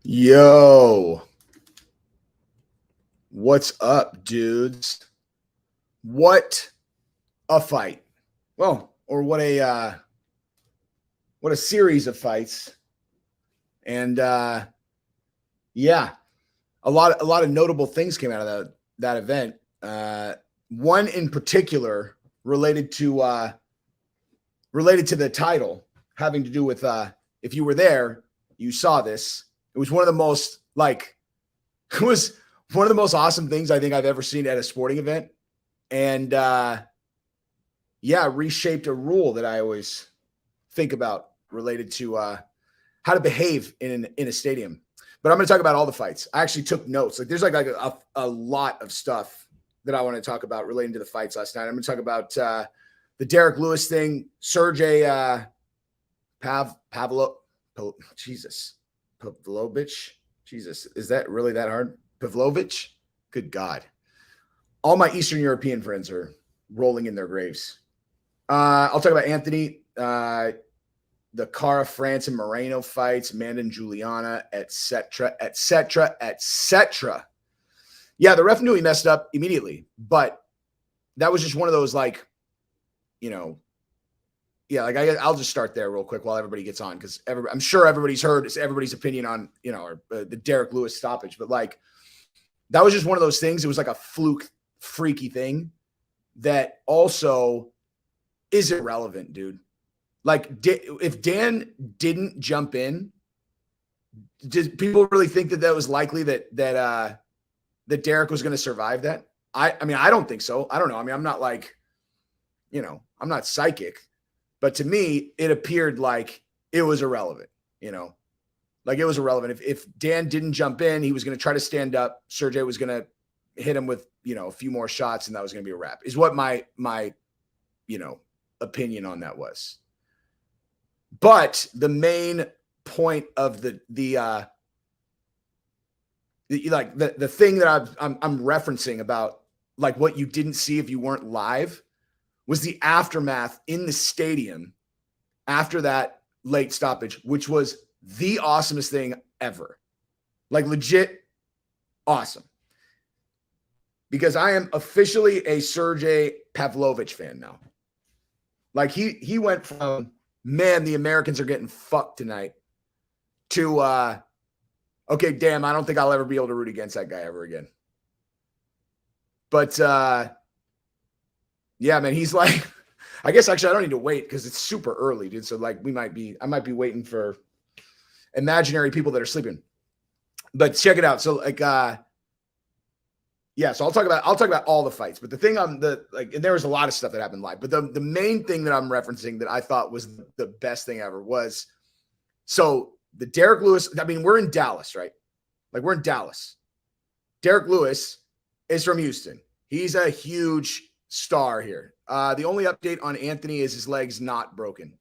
Yo, what's up, dudes? What a fight! Well, or what a series of fights, and yeah, a lot of notable things came out of that event. One in particular related to the title, having to do with if you were there, you saw this. It was one of the most it was one of the most awesome things I think I've ever seen at a sporting event. And yeah, reshaped a rule that I always think about related to how to behave in a stadium. But I'm going to talk about all the fights. I actually took notes. Like there's like a lot of stuff that I want to talk about relating to the fights last night. I'm going to talk about the Derrick Lewis thing, Sergei Pavlovich. Jesus, is that really that hard? Pavlovich? Good God. All my Eastern European friends are rolling in their graves. I'll talk about Anthony, the Kara France and Moreno fights, Amanda and Juliana, etc. Yeah, the ref knew he messed up immediately, but that was just one of those I'll just start there real quick while everybody gets on, because I'm sure everybody's heard everybody's opinion on the Derrick Lewis stoppage, but that was just one of those things. It was like a fluke, freaky thing that also is irrelevant, dude. If Dan didn't jump in, did people really think that was likely that Derrick was going to survive that? I mean, I don't think so. I don't know. I mean, I'm not I'm not psychic, but to me, it appeared like it was irrelevant, it was irrelevant. If Dan didn't jump in, he was going to try to stand up. Sergei was going to hit him with, a few more shots, and that was going to be a wrap, is what my opinion on that was. But the main point of the thing that I'm referencing about what you didn't see if you weren't live was the aftermath in the stadium after that late stoppage, which was the awesomest thing ever. Legit awesome. Because I am officially a Sergei Pavlovich fan now. He went from, man, the Americans are getting fucked tonight, to okay, damn, I don't think I'll ever be able to root against that guy ever again. But yeah, man, he's I guess actually I don't need to wait because it's super early, dude. So I might be waiting for imaginary people that are sleeping. But check it out. So yeah, so I'll talk about all the fights. But the thing and there was a lot of stuff that happened live. But the main thing that I'm referencing that I thought was the best thing ever was, so the Derrick Lewis, I mean, we're in Dallas, right? We're in Dallas. Derrick Lewis is from Houston. He's a huge star here. The only update on Anthony is his leg's not broken.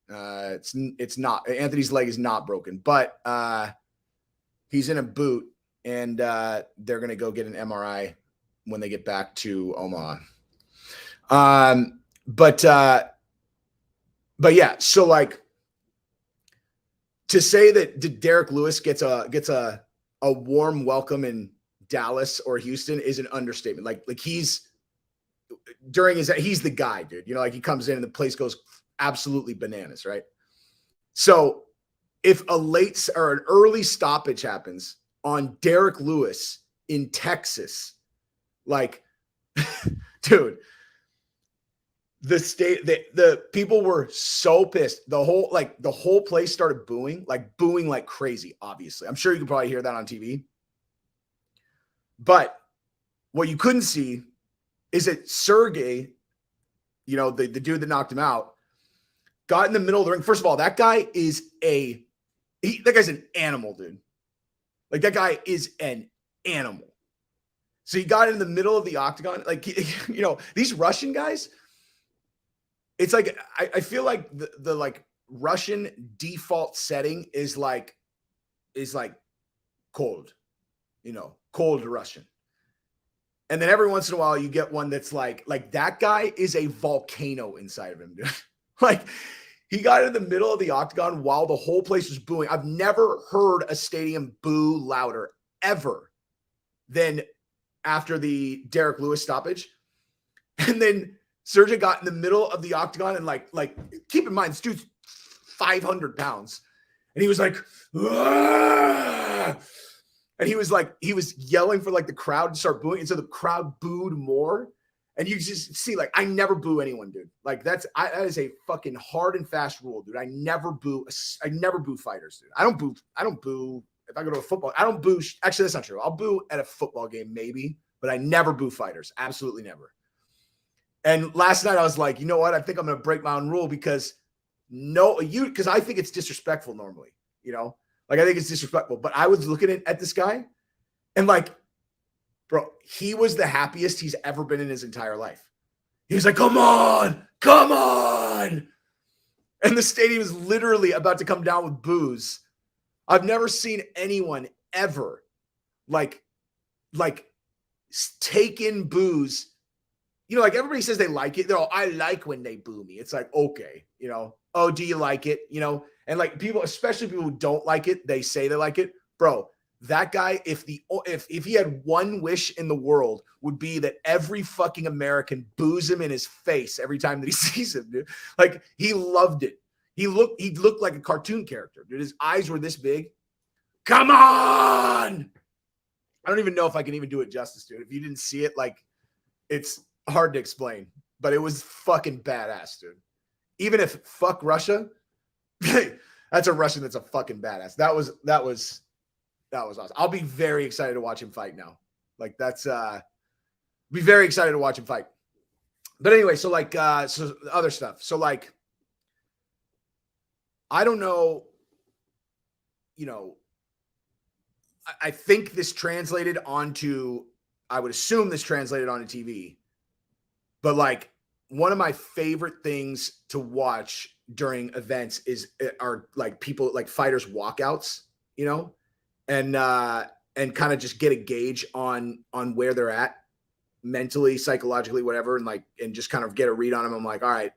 It's not. Anthony's leg is not broken, but he's in a boot, and they're going to go get an MRI when they get back to Omaha. But yeah, so to say that Derrick Lewis gets a warm welcome in Dallas or Houston is an understatement. He's the guy, dude. He comes in and the place goes absolutely bananas, right? So if a late or an early stoppage happens on Derrick Lewis in Texas, dude, the people were so pissed. The whole place started booing like crazy, obviously. I'm sure you can probably hear that on TV. But what you couldn't see is that Sergei, the dude that knocked him out, got in the middle of the ring. First of all, that guy is that guy's an animal, dude. That guy is an animal. So he got in the middle of the octagon. These Russian guys, it's I feel like the Russian default setting is cold, cold Russian. And then every once in a while you get one that's like that guy is a volcano inside of him, dude. He got in the middle of the octagon while the whole place was booing. I've never heard a stadium boo louder ever than after the Derrick Lewis stoppage. And then Sergei got in the middle of the octagon and like keep in mind, this dude's 500 pounds. And he was like, "Aah!" And he was yelling for like the crowd to start booing. And so the crowd booed more. And you just see, like, I never boo anyone, dude. Like that is a fucking hard and fast rule, dude. I never boo fighters, dude. I don't boo. If I go to a football, I don't boo. Actually, that's not true. I'll boo at a football game, maybe, but I never boo fighters. Absolutely never. And last night I was like, you know what? I think I'm going to break my own rule because I think it's disrespectful normally, like I think it's disrespectful, but I was looking at this guy and like, bro, he was the happiest he's ever been in his entire life. He was like, come on. And the stadium was literally about to come down with boos. I've never seen anyone ever like take in boos. Like everybody says they like it. They're all, I like when they boo me. It's like, okay, oh, do you like it? And like people, especially people who don't like it, they say they like it. Bro, that guy, if he had one wish in the world, would be that every fucking American boos him in his face every time that he sees him, dude. Like he loved it. He looked like a cartoon character, dude. His eyes were this big. Come on. I don't even know if I can even do it justice, dude. If you didn't see it, like it's hard to explain, but it was fucking badass, dude. Even if fuck Russia, that's a Russian that's a fucking badass. That was awesome. I'll be very excited to watch him fight now. Like that's be very excited to watch him fight. But anyway, so like so other stuff. So like I don't know, I think this translated onto, I would assume this translated onto TV. But like one of my favorite things to watch during events are like people like fighters walkouts, and kind of just get a gauge on where they're at mentally, psychologically, whatever, and just kind of get a read on them. I'm like, all right,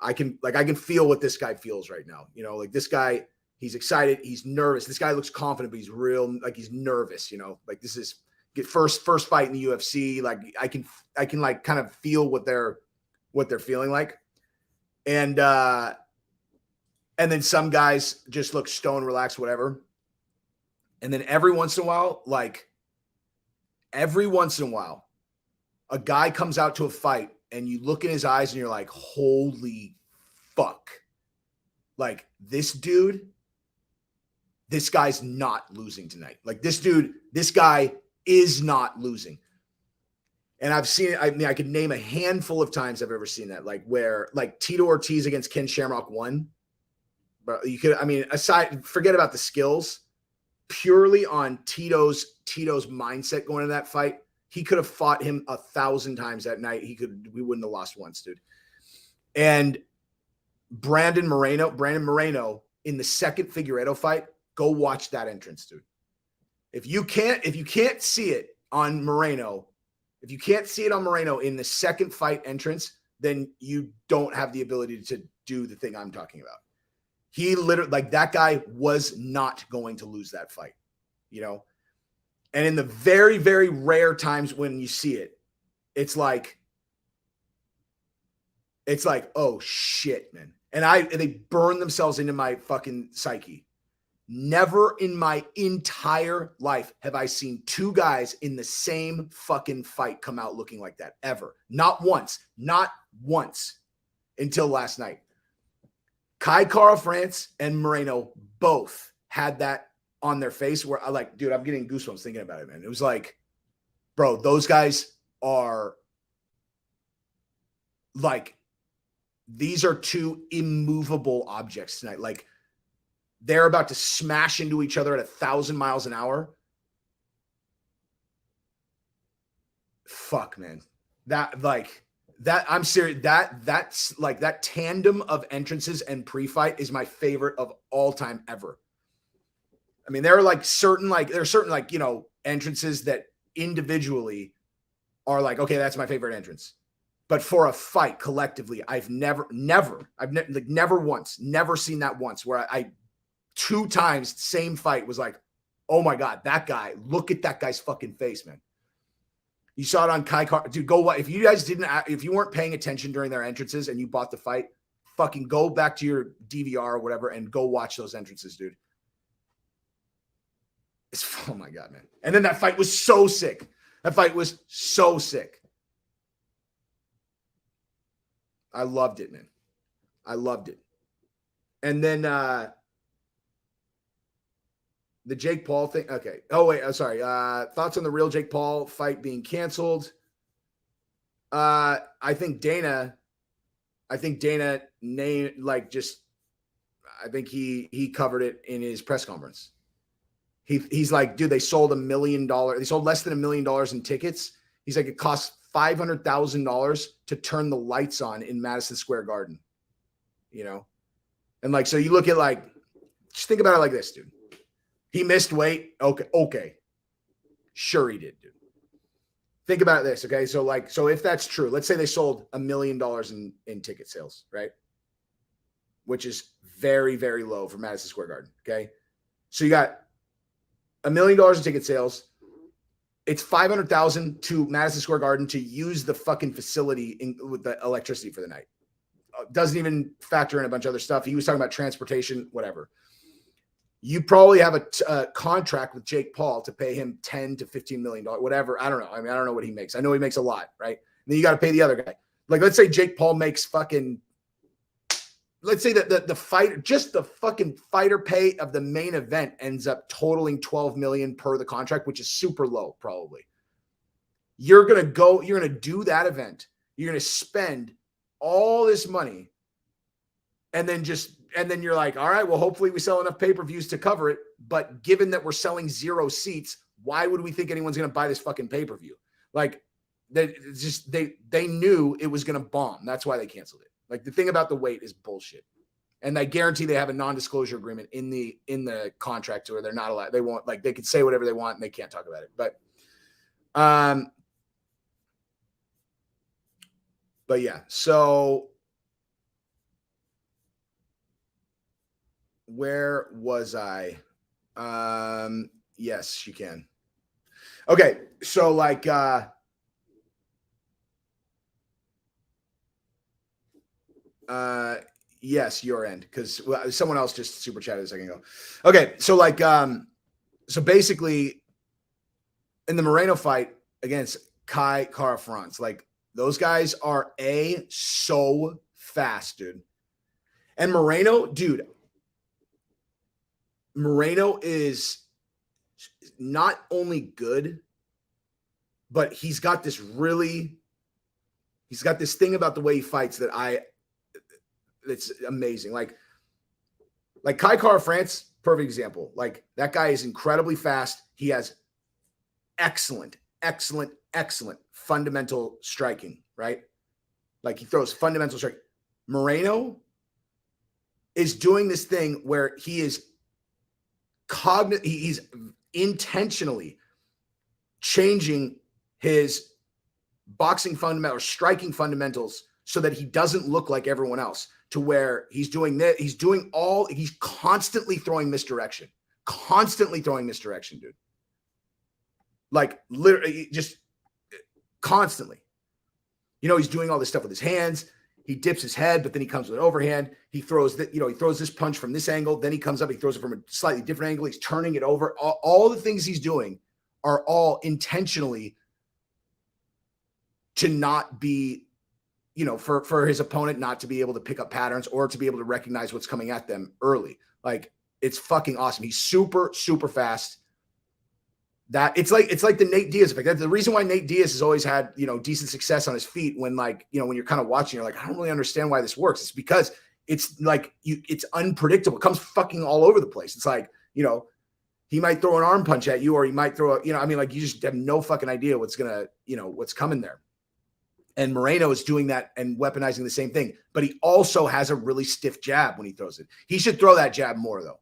I can feel what this guy feels right now. Like this guy, he's excited, he's nervous. This guy looks confident, but he's real, like he's nervous, like this is first fight in the UFC. Like I can like kind of feel what they're feeling like. And then some guys just look stone, relaxed, whatever. And then every once in a while, a guy comes out to a fight and you look in his eyes and you're like, holy fuck. Like this guy's not losing tonight. Like this guy is not losing. And I've seen it. I mean, I could name a handful of times I've ever seen that, like where like Tito Ortiz against Ken Shamrock won. But you could, I mean, forget about the skills, purely on Tito's mindset going into that fight. He could have fought him 1,000 times that night. We wouldn't have lost once, dude. And Brandon Moreno in the second Figueiredo fight, go watch that entrance, dude. If you can't see it on Moreno, in the second fight entrance, then you don't have the ability to do the thing I'm talking about. He literally, like that guy was not going to lose that fight, And in the very, very rare times when you see it, it's like, oh shit, man. And they burn themselves into my fucking psyche. Never in my entire life have I seen two guys in the same fucking fight come out looking like that ever. Not once until last night. Kara France and Moreno both had that on their face where I like, dude, I'm getting goosebumps thinking about it, man. It was like, bro, those guys are like, these are two immovable objects tonight. Like, they're about to smash into each other at 1,000 miles an hour. Fuck, man. I'm serious. That's like that tandem of entrances and pre-fight is my favorite of all time ever. I mean, there are certain entrances that individually are like, okay, that's my favorite entrance. But for a fight collectively, I've never once, never seen that once where I 2 times, same fight was like, oh my God, that guy, look at that guy's fucking face, man. You saw it on dude, go what? If you guys if you weren't paying attention during their entrances and you bought the fight, fucking go back to your DVR or whatever and go watch those entrances, dude. Oh my God, man. And then that fight was so sick. That fight was so sick. I loved it, man. I loved it. And then the Jake Paul thing. Okay. Oh, wait. Sorry. Thoughts on the real Jake Paul fight being canceled? I think Dana named, like, just, I think he covered it in his press conference. He's like, dude, they sold $1 million. They sold less than $1 million in tickets. He's like, it costs $500,000 to turn the lights on in Madison Square Garden, you know? And like, so you look at, like, just think about it like this, dude. He missed weight. Okay. Sure he did, dude. Think about this, okay? So if that's true, let's say they sold $1 million in ticket sales, right? Which is very, very low for Madison Square Garden, okay? So you got $1 million in ticket sales. It's $500,000 to Madison Square Garden to use the fucking facility with the electricity for the night. Doesn't even factor in a bunch of other stuff. He was talking about transportation, whatever. You probably have a contract with Jake Paul to pay him $10 to $15 million, whatever. I don't know. I mean, I don't know what he makes. I know he makes a lot, right? And then you got to pay the other guy. Like, let's say Jake Paul makes fucking, let's say that the fight, just the fucking fighter pay of the main event ends up totaling $12 million per the contract, which is super low, probably. You're going to do that event. You're going to spend all this money. And then you're like, all right, well, hopefully we sell enough pay-per-views to cover it. But given that we're selling 0 seats, why would we think anyone's going to buy this fucking pay-per-view? Like, they knew it was going to bomb. That's why they canceled it. Like, the thing about the weight is bullshit. And I guarantee they have a non-disclosure agreement in the contract where they're not allowed. They won't, like, they could say whatever they want and they can't talk about it. But yeah, so where was I? Yes, you can. Okay. So like, yes, your end. Because someone else just super chatted a second ago. Okay. So like, so basically in the Moreno fight against Kara France, like those guys are so fast, dude. And Moreno, dude, Moreno is not only good, but he's got this thing about the way he fights that's amazing. Like Kara France, perfect example. Like that guy is incredibly fast. He has excellent fundamental striking, right? Like he throws fundamental striking. Moreno is doing this thing where he is he's intentionally changing his boxing fundamental or striking fundamentals so that he doesn't look like everyone else, to where he's doing that. He's constantly throwing misdirection, dude. Like literally just constantly, he's doing all this stuff with his hands. He dips his head, but then he comes with an overhand. He throws that, he throws this punch from this angle. Then he comes up, he throws it from a slightly different angle. He's turning it over. All the things he's doing are all intentionally to not be, for his opponent not to be able to pick up patterns or to be able to recognize what's coming at them early. Like, it's fucking awesome. He's super, super fast. That it's like the Nate Diaz effect. That's the reason why Nate Diaz has always had, decent success on his feet when, like, when you're kind of watching, you're like, I don't really understand why this works. It's because it's like it's unpredictable. It comes fucking all over the place. It's like, he might throw an arm punch at you, or he might throw like you just have no fucking idea what's what's coming there. And Moreno is doing that and weaponizing the same thing, but he also has a really stiff jab when he throws it. He should throw that jab more, though,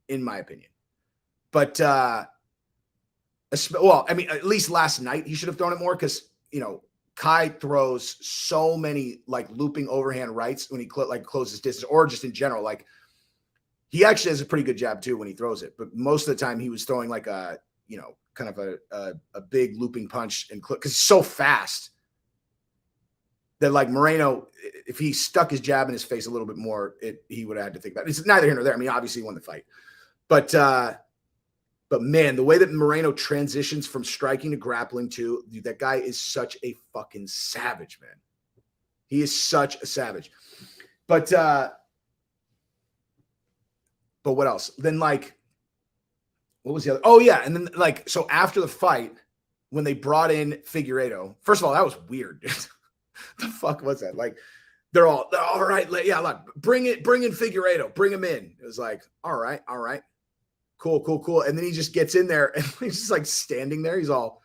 in my opinion. But well, I mean, at least last night he should have thrown it more because, Kai throws so many like looping overhand rights when he closes distance, or just in general. Like, he actually has a pretty good jab too when he throws it, but most of the time he was throwing like a, you know, kind of a big looping punch and because he's so fast that like Moreno, if he stuck his jab in his face a little bit more, he would have had to think about it. It's neither here nor there. I mean, obviously he won the fight, but man, the way that Moreno transitions from striking to grappling too, dude, that guy is such a fucking savage, man. He is such a savage. But what else? Then like, what was the other? Oh yeah. And then like, so after the fight, when they brought in Figueiredo, first of all, that was weird. The fuck was that? Like, they're all right. Yeah, look, bring in Figueiredo, bring him in. It was like, all right. Cool. And then he just gets in there and he's just like standing there. He's all,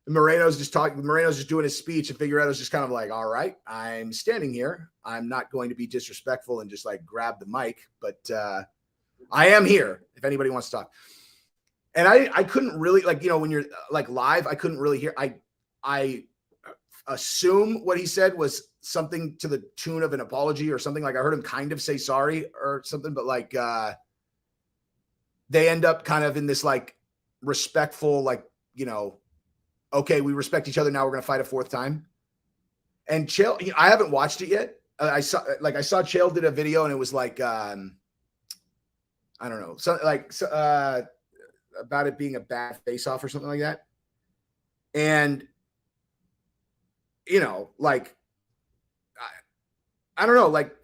Moreno's just talking. Moreno's just doing his speech, and Figueiredo's just kind of like, all right, I'm standing here. I'm not going to be disrespectful and just like grab the mic, but I am here if anybody wants to talk. And I couldn't really, like, you know, when you're like live, I couldn't really hear. I assume what he said was something to the tune of an apology or something. Like, I heard him kind of say sorry or something, but like they end up kind of in this like respectful, like, you know, okay, we respect each other. Now we're going to fight a fourth time. And Chael, I haven't watched it yet. I saw Chael did a video and it was like, I don't know, about it being a bad face-off or something like that. And, you know, like, I don't know, like,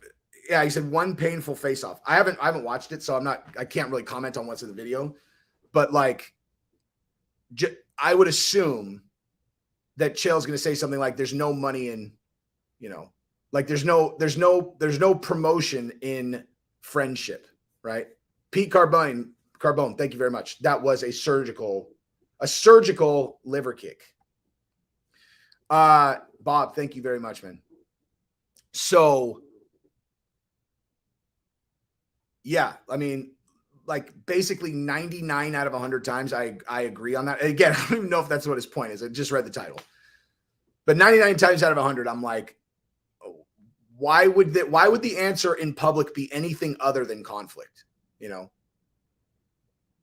yeah, he said one painful face-off. I haven't watched it, so I can't really comment on what's in the video, but like, I would assume that Chael's going to say something like, there's no money in, you know, like there's no promotion in friendship, right? Pete Carbone, thank you very much. That was a surgical liver kick. Bob, thank you very much, man. So yeah, I mean, like basically 99 out of 100 times I agree on that. And again, I don't even know if that's what his point is. I just read the title. But 99 times out of 100, I'm like, why would the answer in public be anything other than conflict? You know?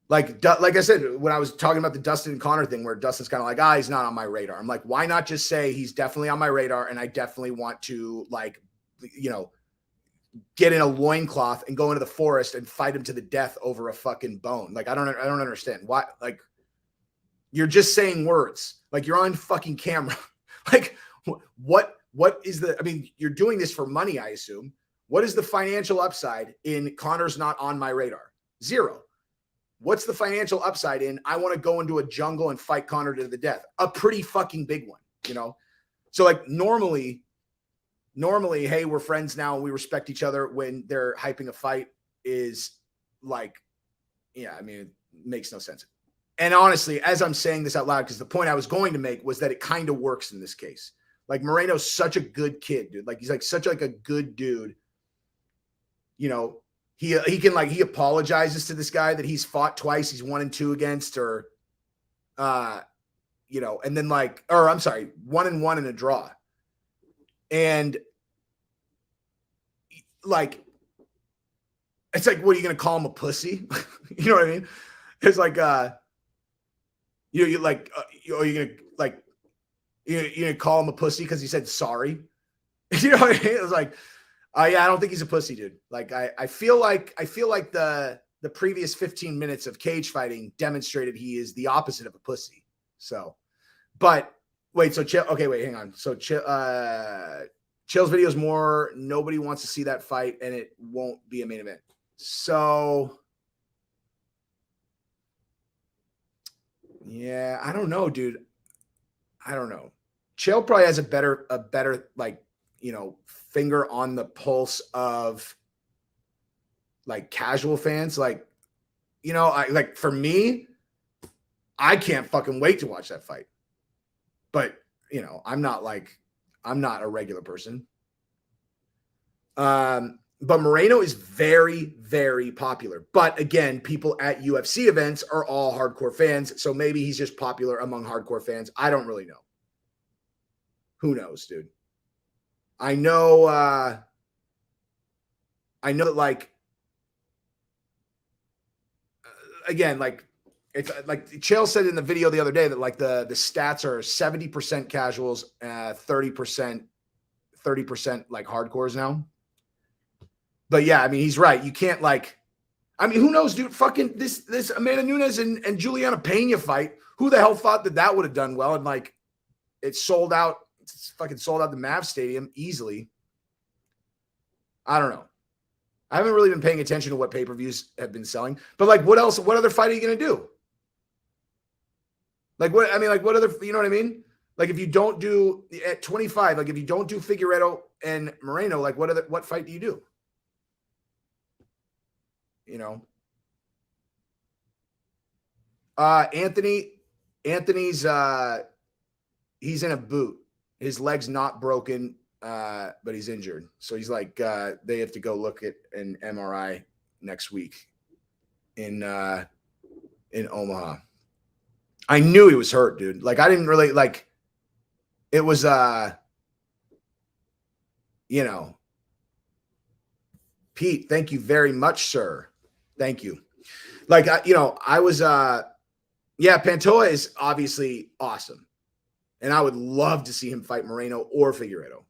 Like I said, when I was talking about the Dustin and Conor thing, where Dustin's kind of like, he's not on my radar. I'm like, why not just say he's definitely on my radar, and I definitely want to, like, you know, get in a loincloth and go into the forest and fight him to the death over a fucking bone. Like, I don't understand why. Like, you're just saying words. Like, you're on fucking camera. Like, what is the? I mean, you're doing this for money, I assume. What is the financial upside in Conor's not on my radar? Zero. What's the financial upside in I want to go into a jungle and fight Conor to the death? A pretty fucking big one, you know? So like normally, hey, we're friends now. We respect each other when they're hyping a fight is like, yeah, I mean, it makes no sense. And honestly, as I'm saying this out loud, because the point I was going to make was that it kind of works in this case. Like, Moreno's such a good kid, dude. Like, he's like such like a good dude. You know, he apologizes to this guy that he's fought twice. He's 1-2 against, or, you know, and then 1-1 in a draw. And like, it's like, what are you going to call him, a pussy? You know what I mean? It's like, you're going to call him a pussy because he said sorry. You know what I mean? It was like, yeah, I don't think he's a pussy, dude. Like, I feel like the previous 15 minutes of cage fighting demonstrated he is the opposite of a pussy. So, but wait, so Chael, okay, wait, hang on. So Chael's video is more, nobody wants to see that fight, and it won't be a main event. So yeah, I don't know, dude. I don't know. Chael probably has a better, like, you know, finger on the pulse of like casual fans. Like, you know, like for me, I can't fucking wait to watch that fight. But, you know, I'm not a regular person. But Moreno is very, very popular. But again, people at UFC events are all hardcore fans. So maybe he's just popular among hardcore fans. I don't really know. Who knows, dude? I know that, like, again, like, it's like Chael said in the video the other day that, like, the stats are 70% casuals, 30% like hardcores now. But yeah, I mean, he's right. You can't, like, I mean, who knows, dude? Fucking this Amanda Nunes and Juliana Pena fight. Who the hell thought that would have done well? And, like, it sold out. It's fucking sold out the Mav Stadium easily. I don't know. I haven't really been paying attention to what pay-per-views have been selling. But, like, what else? What other fight are you going to do? Like, what? I mean, like, what other? You know what I mean? Like, if you don't do at 25, like, if you don't do Figueiredo and Moreno, like, what fight do you do? You know, Anthony's he's in a boot. His leg's not broken, but he's injured. So he's like, they have to go look at an MRI next week in Omaha. I knew he was hurt, dude. Like, I didn't really, like, it was, you know, Pete, thank you very much, sir. Thank you. Like, you know, I was, yeah, Pantoja is obviously awesome. And I would love to see him fight Moreno or Figueiredo.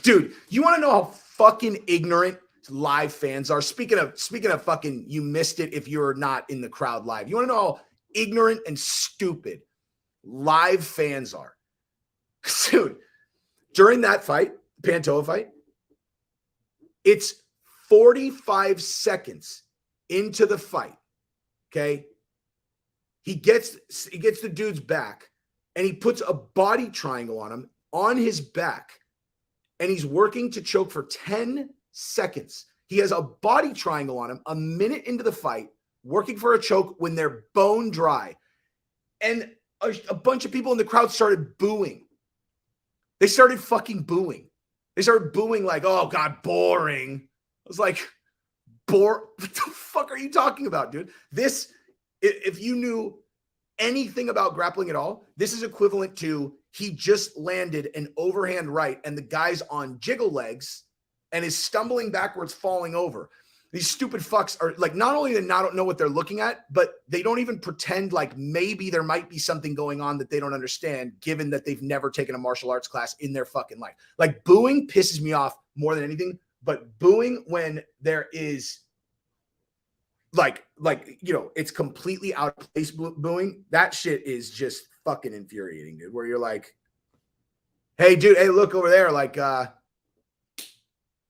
Dude, you want to know how fucking ignorant live fans are? Speaking of fucking, you missed it if you're not in the crowd live. You want to know how ignorant and stupid live fans are? Dude, during that fight, Pantoja fight, it's 45 seconds into the fight. Okay. He gets the dude's back and he puts a body triangle on him on his back and he's working to choke for 10 seconds. He has a body triangle on him a minute into the fight, working for a choke when they're bone dry. And a bunch of people in the crowd started booing. They started fucking booing. They started booing like, oh God, boring. I was like, what the fuck are you talking about, dude? This, if you knew anything about grappling at all, this is equivalent to he just landed an overhand right and the guy's on jiggle legs and is stumbling backwards, falling over. These stupid fucks are like, not only do they not know what they're looking at, but they don't even pretend like maybe there might be something going on that they don't understand, given that they've never taken a martial arts class in their fucking life. Like, booing pisses me off more than anything, but booing when there is like, you know, it's completely out of place booing, that shit is just fucking infuriating, dude, where you're like, hey, dude, hey, look over there. Like, you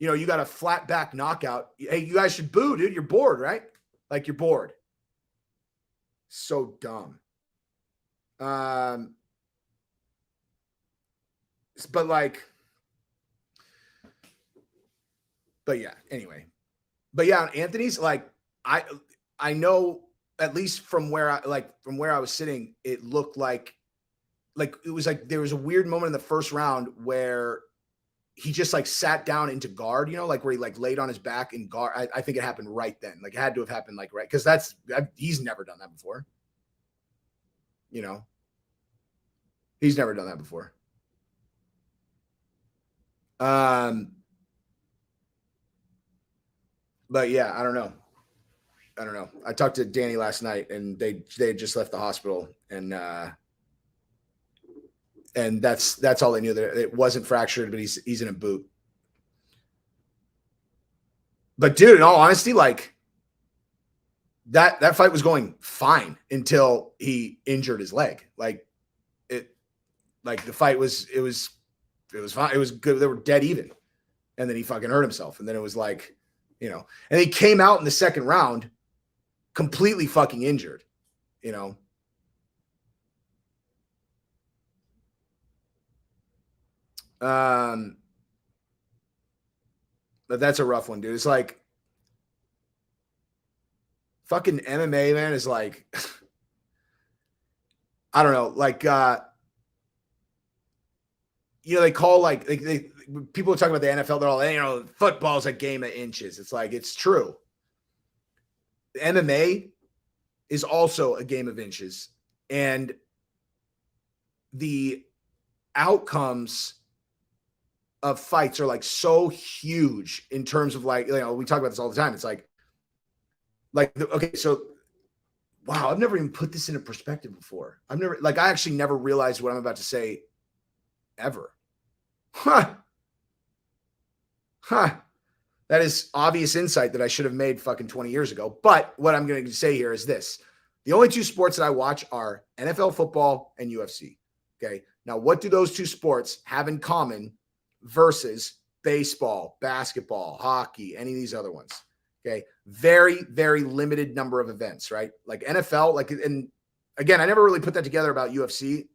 know, you got a flat back knockout. Hey, you guys should boo, dude. You're bored, right? Like, you're bored. So dumb. But yeah, anyway. But yeah, Anthony's like, I know, at least from where I was sitting, it looked like it was like there was a weird moment in the first round where he just like sat down into guard, you know, like where he like laid on his back in guard. I think it happened right then. Like, it had to have happened like right, because he's never done that before. You know, he's never done that before. But yeah, I don't know. I talked to Danny last night and they had just left the hospital and that's all they knew, that it wasn't fractured, but he's in a boot. But dude, in all honesty, like that fight was going fine until he injured his leg. Like the fight was fine. It was good. They were dead even. And then he fucking hurt himself. And then it was like, you know, and he came out in the second round completely fucking injured, you know. But that's a rough one, dude. It's like fucking MMA, man, is like, I don't know, like, you know, they call like people are talking about the NFL. They're all, you know, football's a game of inches. It's like, it's true. The MMA is also a game of inches, and the outcomes of fights are like so huge in terms of like, we talk about this all the time. It's like, okay, so wow, I've never even put this into perspective before. I actually never realized what I'm about to say ever. That is obvious insight that I should have made fucking 20 years ago. But what I'm going to say here is this. The only two sports that I watch are NFL football and UFC. Okay. Now, what do those two sports have in common versus baseball, basketball, hockey, any of these other ones? Okay. Very, very limited number of events, right? Like NFL, and again, I never really put that together about UFC,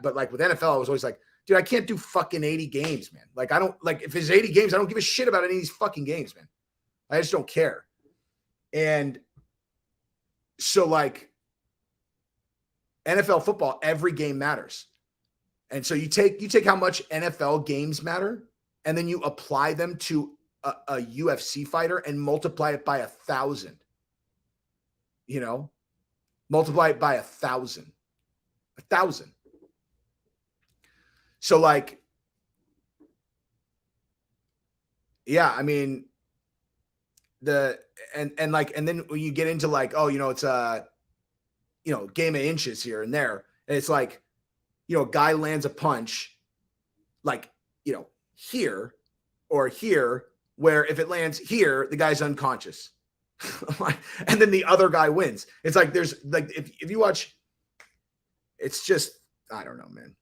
but like with NFL, I was always like, dude, I can't do fucking 80 games, man. Like, I don't, like, if it's 80 games, I don't give a shit about any of these fucking games, man. I just don't care. And so, like, NFL football, every game matters. And so you take how much NFL games matter, and then you apply them to a UFC fighter and multiply it by 1,000. Multiply it by 1,000. 1,000. So like, yeah, I mean, and then when you get into like, it's a, game of inches here and there. And it's like, a guy lands a punch like, here or here, where if it lands here, the guy's unconscious. And then the other guy wins. It's like, there's like, if you watch, it's just, I don't know, man.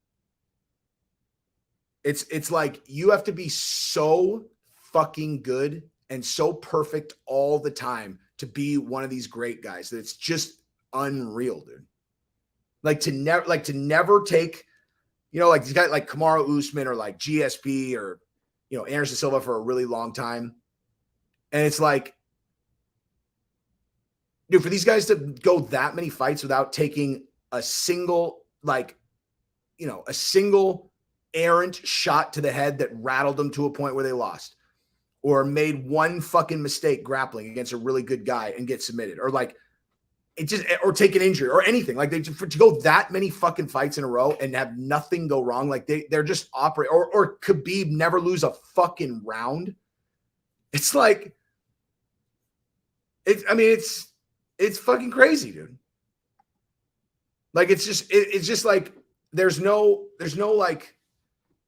It's like you have to be so fucking good and so perfect all the time to be one of these great guys that it's just unreal, dude. Like to never take, like these guys like Kamaru Usman or like GSP or, Anderson Silva for a really long time. And it's like, dude, for these guys to go that many fights without taking a single, a single errant shot to the head that rattled them to a point where they lost, or made one fucking mistake grappling against a really good guy and get submitted, or like or take an injury or anything, like to go that many fucking fights in a row and have nothing go wrong. Like they're just operate, or Khabib never lose a fucking round. It's like, it's fucking crazy, dude. Like, it's just like, there's no like,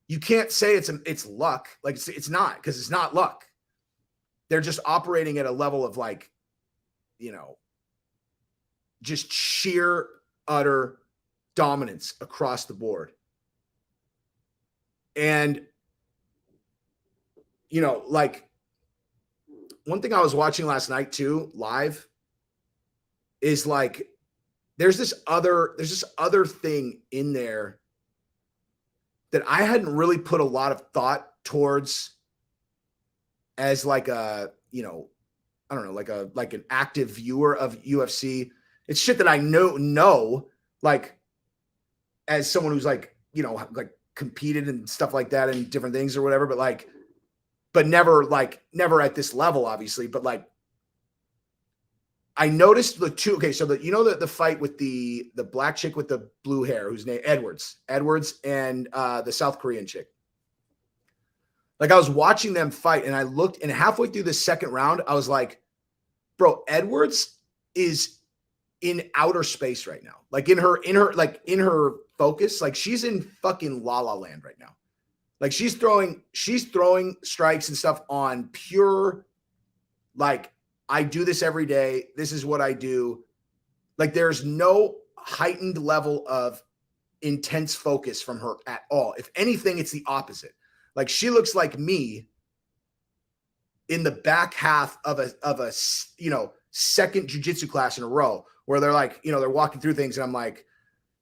you can't say it's luck. Like it's not, because it's not luck. They're just operating at a level of like, just sheer utter dominance across the board. And, like one thing I was watching last night too, live, is like, there's this other thing in there that I hadn't really put a lot of thought towards as like a, I don't know, like an active viewer of UFC. It's shit that I know, like as someone who's like, like competed and stuff like that and different things or whatever, but never at this level, obviously. But like, I noticed the two. Okay, so the fight with the black chick with the blue hair, whose name Edwards, and the South Korean chick. Like, I was watching them fight, and I looked, and halfway through the second round, I was like, bro, Edwards is in outer space right now. Like in her focus, like she's in fucking La La Land right now. Like she's throwing strikes and stuff on pure, like, I do this every day. This is what I do. Like, there's no heightened level of intense focus from her at all. If anything, it's the opposite. Like, she looks like me in the back half of a second jiu-jitsu class in a row, where they're like, they're walking through things, and I'm like,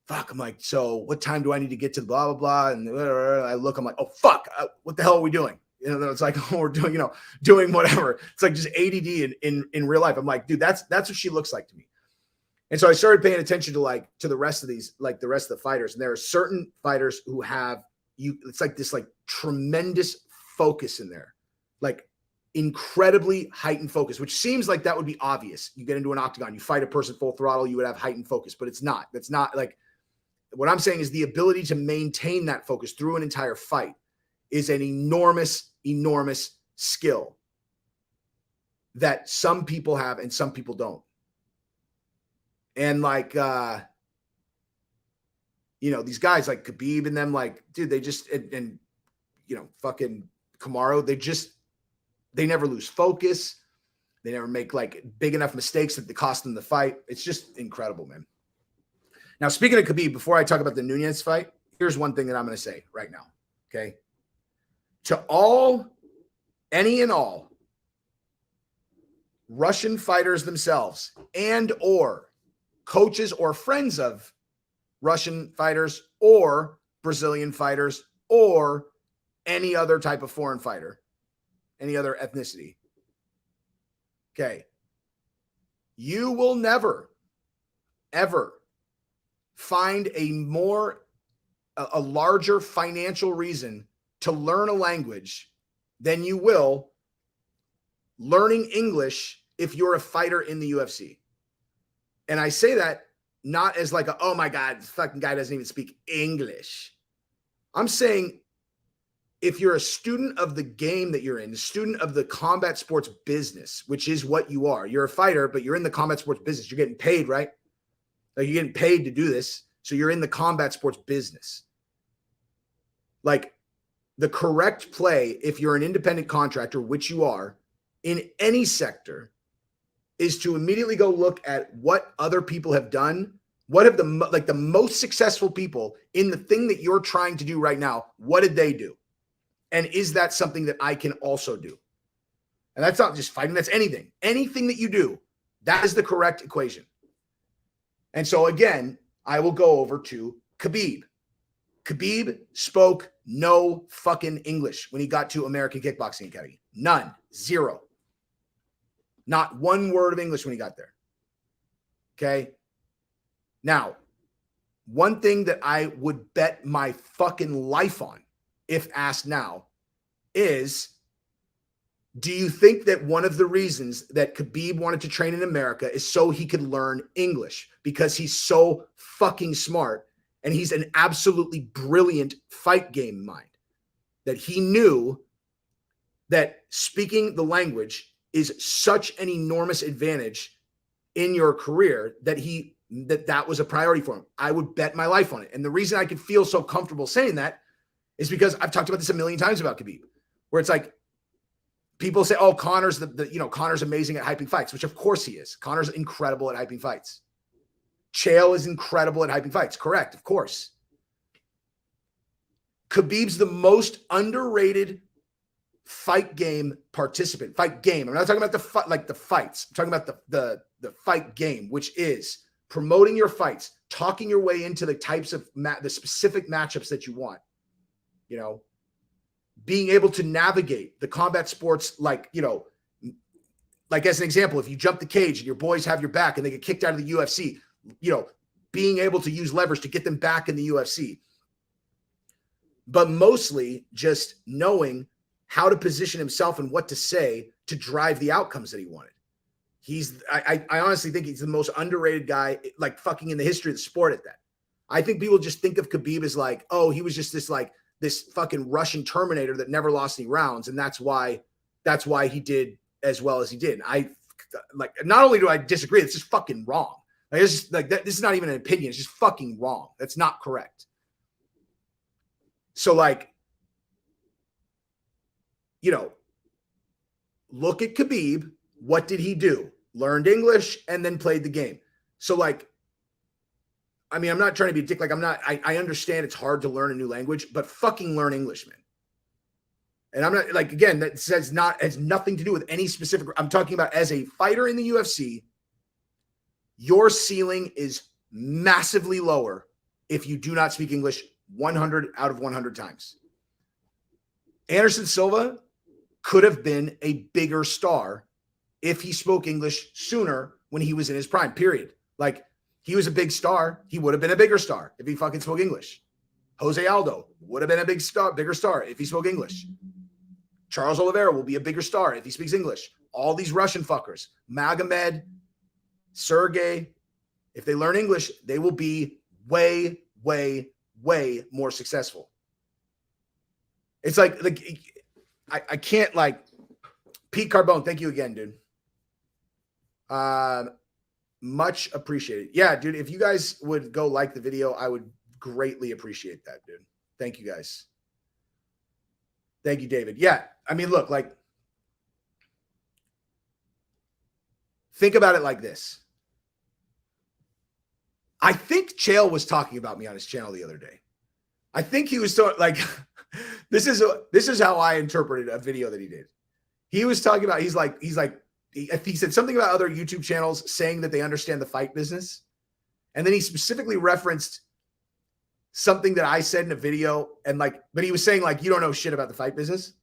fuck, I'm like, so what time do I need to get to the blah, blah, blah? And I look, I'm like, oh, fuck, what the hell are we doing? It's like, oh, we're doing, doing whatever. It's like just ADD in real life. I'm like, dude, that's what she looks like to me. And so I started paying attention to the rest of these, like the rest of the fighters. And there are certain fighters who have it's like this, like, tremendous focus in there, like incredibly heightened focus, which seems like that would be obvious. You get into an octagon, you fight a person full throttle, you would have heightened focus, but it's not. That's not like, What I'm saying is the ability to maintain that focus through an entire fight is an enormous, enormous skill that some people have and some people don't. And like, these guys like Khabib and them, like, dude, they just, and fucking Kamaru, they never lose focus. They never make like big enough mistakes that they cost them the fight. It's just incredible, man. Now, speaking of Khabib, before I talk about the Nunes fight, here's one thing that I'm going to say right now. Okay. To any and all Russian fighters themselves and or coaches or friends of Russian fighters or Brazilian fighters or any other type of foreign fighter, any other ethnicity. Okay. You will never, ever find a larger financial reason to learn a language than you will learning English if you're a fighter in the UFC. And I say that not as like, oh my God, this fucking guy doesn't even speak English. I'm saying if you're a student of the game that you're in, a student of the combat sports business, which is what you are, you're a fighter, but you're in the combat sports business. You're getting paid, right? Like you're getting paid to do this. So you're in the combat sports business. Like the correct play, if you're an independent contractor, which you are in any sector, is to immediately go look at what other people have done. What have the most successful people in the thing that you're trying to do right now? What did they do? And is that something that I can also do? And that's not just fighting. That's anything. Anything that you do, that is the correct equation. And so again, I will go over to Khabib. Khabib spoke no fucking English when he got to American Kickboxing Academy. None. Zero. Not one word of English when he got there. Okay. Now, one thing that I would bet my fucking life on, if asked now, is, do you think that one of the reasons that Khabib wanted to train in America is so he could learn English? Because he's so fucking smart and he's an absolutely brilliant fight game mind, that he knew that speaking the language is such an enormous advantage in your career that was a priority for him. I would bet my life on it. And the reason I could feel so comfortable saying that is because I've talked about this a million times about Khabib, where it's like people say, oh, Conor's Conor's amazing at hyping fights, which of course he is. Conor's incredible at hyping fights. Chael is incredible at hyping fights. Correct. Of course. Khabib's the most underrated fight game participant. Fight game. I'm not talking about the fights. I'm talking about the fight game, which is promoting your fights, talking your way into the types of the specific matchups that you want. Being able to navigate the combat sports, like as an example, if you jump the cage and your boys have your back and they get kicked out of the UFC, being able to use leverage to get them back in the UFC. But mostly just knowing how to position himself and what to say to drive the outcomes that he wanted. I honestly think he's the most underrated guy, like fucking in the history of the sport at that. I think people just think of Khabib as like, oh, he was just this fucking Russian Terminator that never lost any rounds. And that's why he did as well as he did. Not only do I disagree, it's just fucking wrong. Like, it's just like that. This is not even an opinion. It's just fucking wrong. That's not correct. So look at Khabib. What did he do? Learned English and then played the game. So I'm not trying to be a dick. I understand it's hard to learn a new language, but fucking learn English, man. And I'm not again, that has nothing to do with any specific. I'm talking about as a fighter in the UFC, your ceiling is massively lower if you do not speak English 100 out of 100 times. Anderson Silva could have been a bigger star if he spoke English sooner when he was in his prime, period. He was a big star. He would have been a bigger star if he fucking spoke English. Jose Aldo would have been a bigger star if he spoke English. Charles Oliveira will be a bigger star if he speaks English. All these Russian fuckers, Magomed, Sergey, if they learn English, they will be way way, way more successful. It's like I can't like Pete Carbone. Thank you again, dude. Much appreciated. Yeah, dude. If you guys would go like the video, I would greatly appreciate that, dude. Thank you guys. Thank you, David. Yeah. I mean, look, like, think about it like this. I think Chael was talking about me on his channel the other day. I think he was like, this is how I interpreted a video that he did. He was talking about, he said something about other YouTube channels saying that they understand the fight business. And then he specifically referenced something that I said in a video, and like, but he was saying like, you don't know shit about the fight business.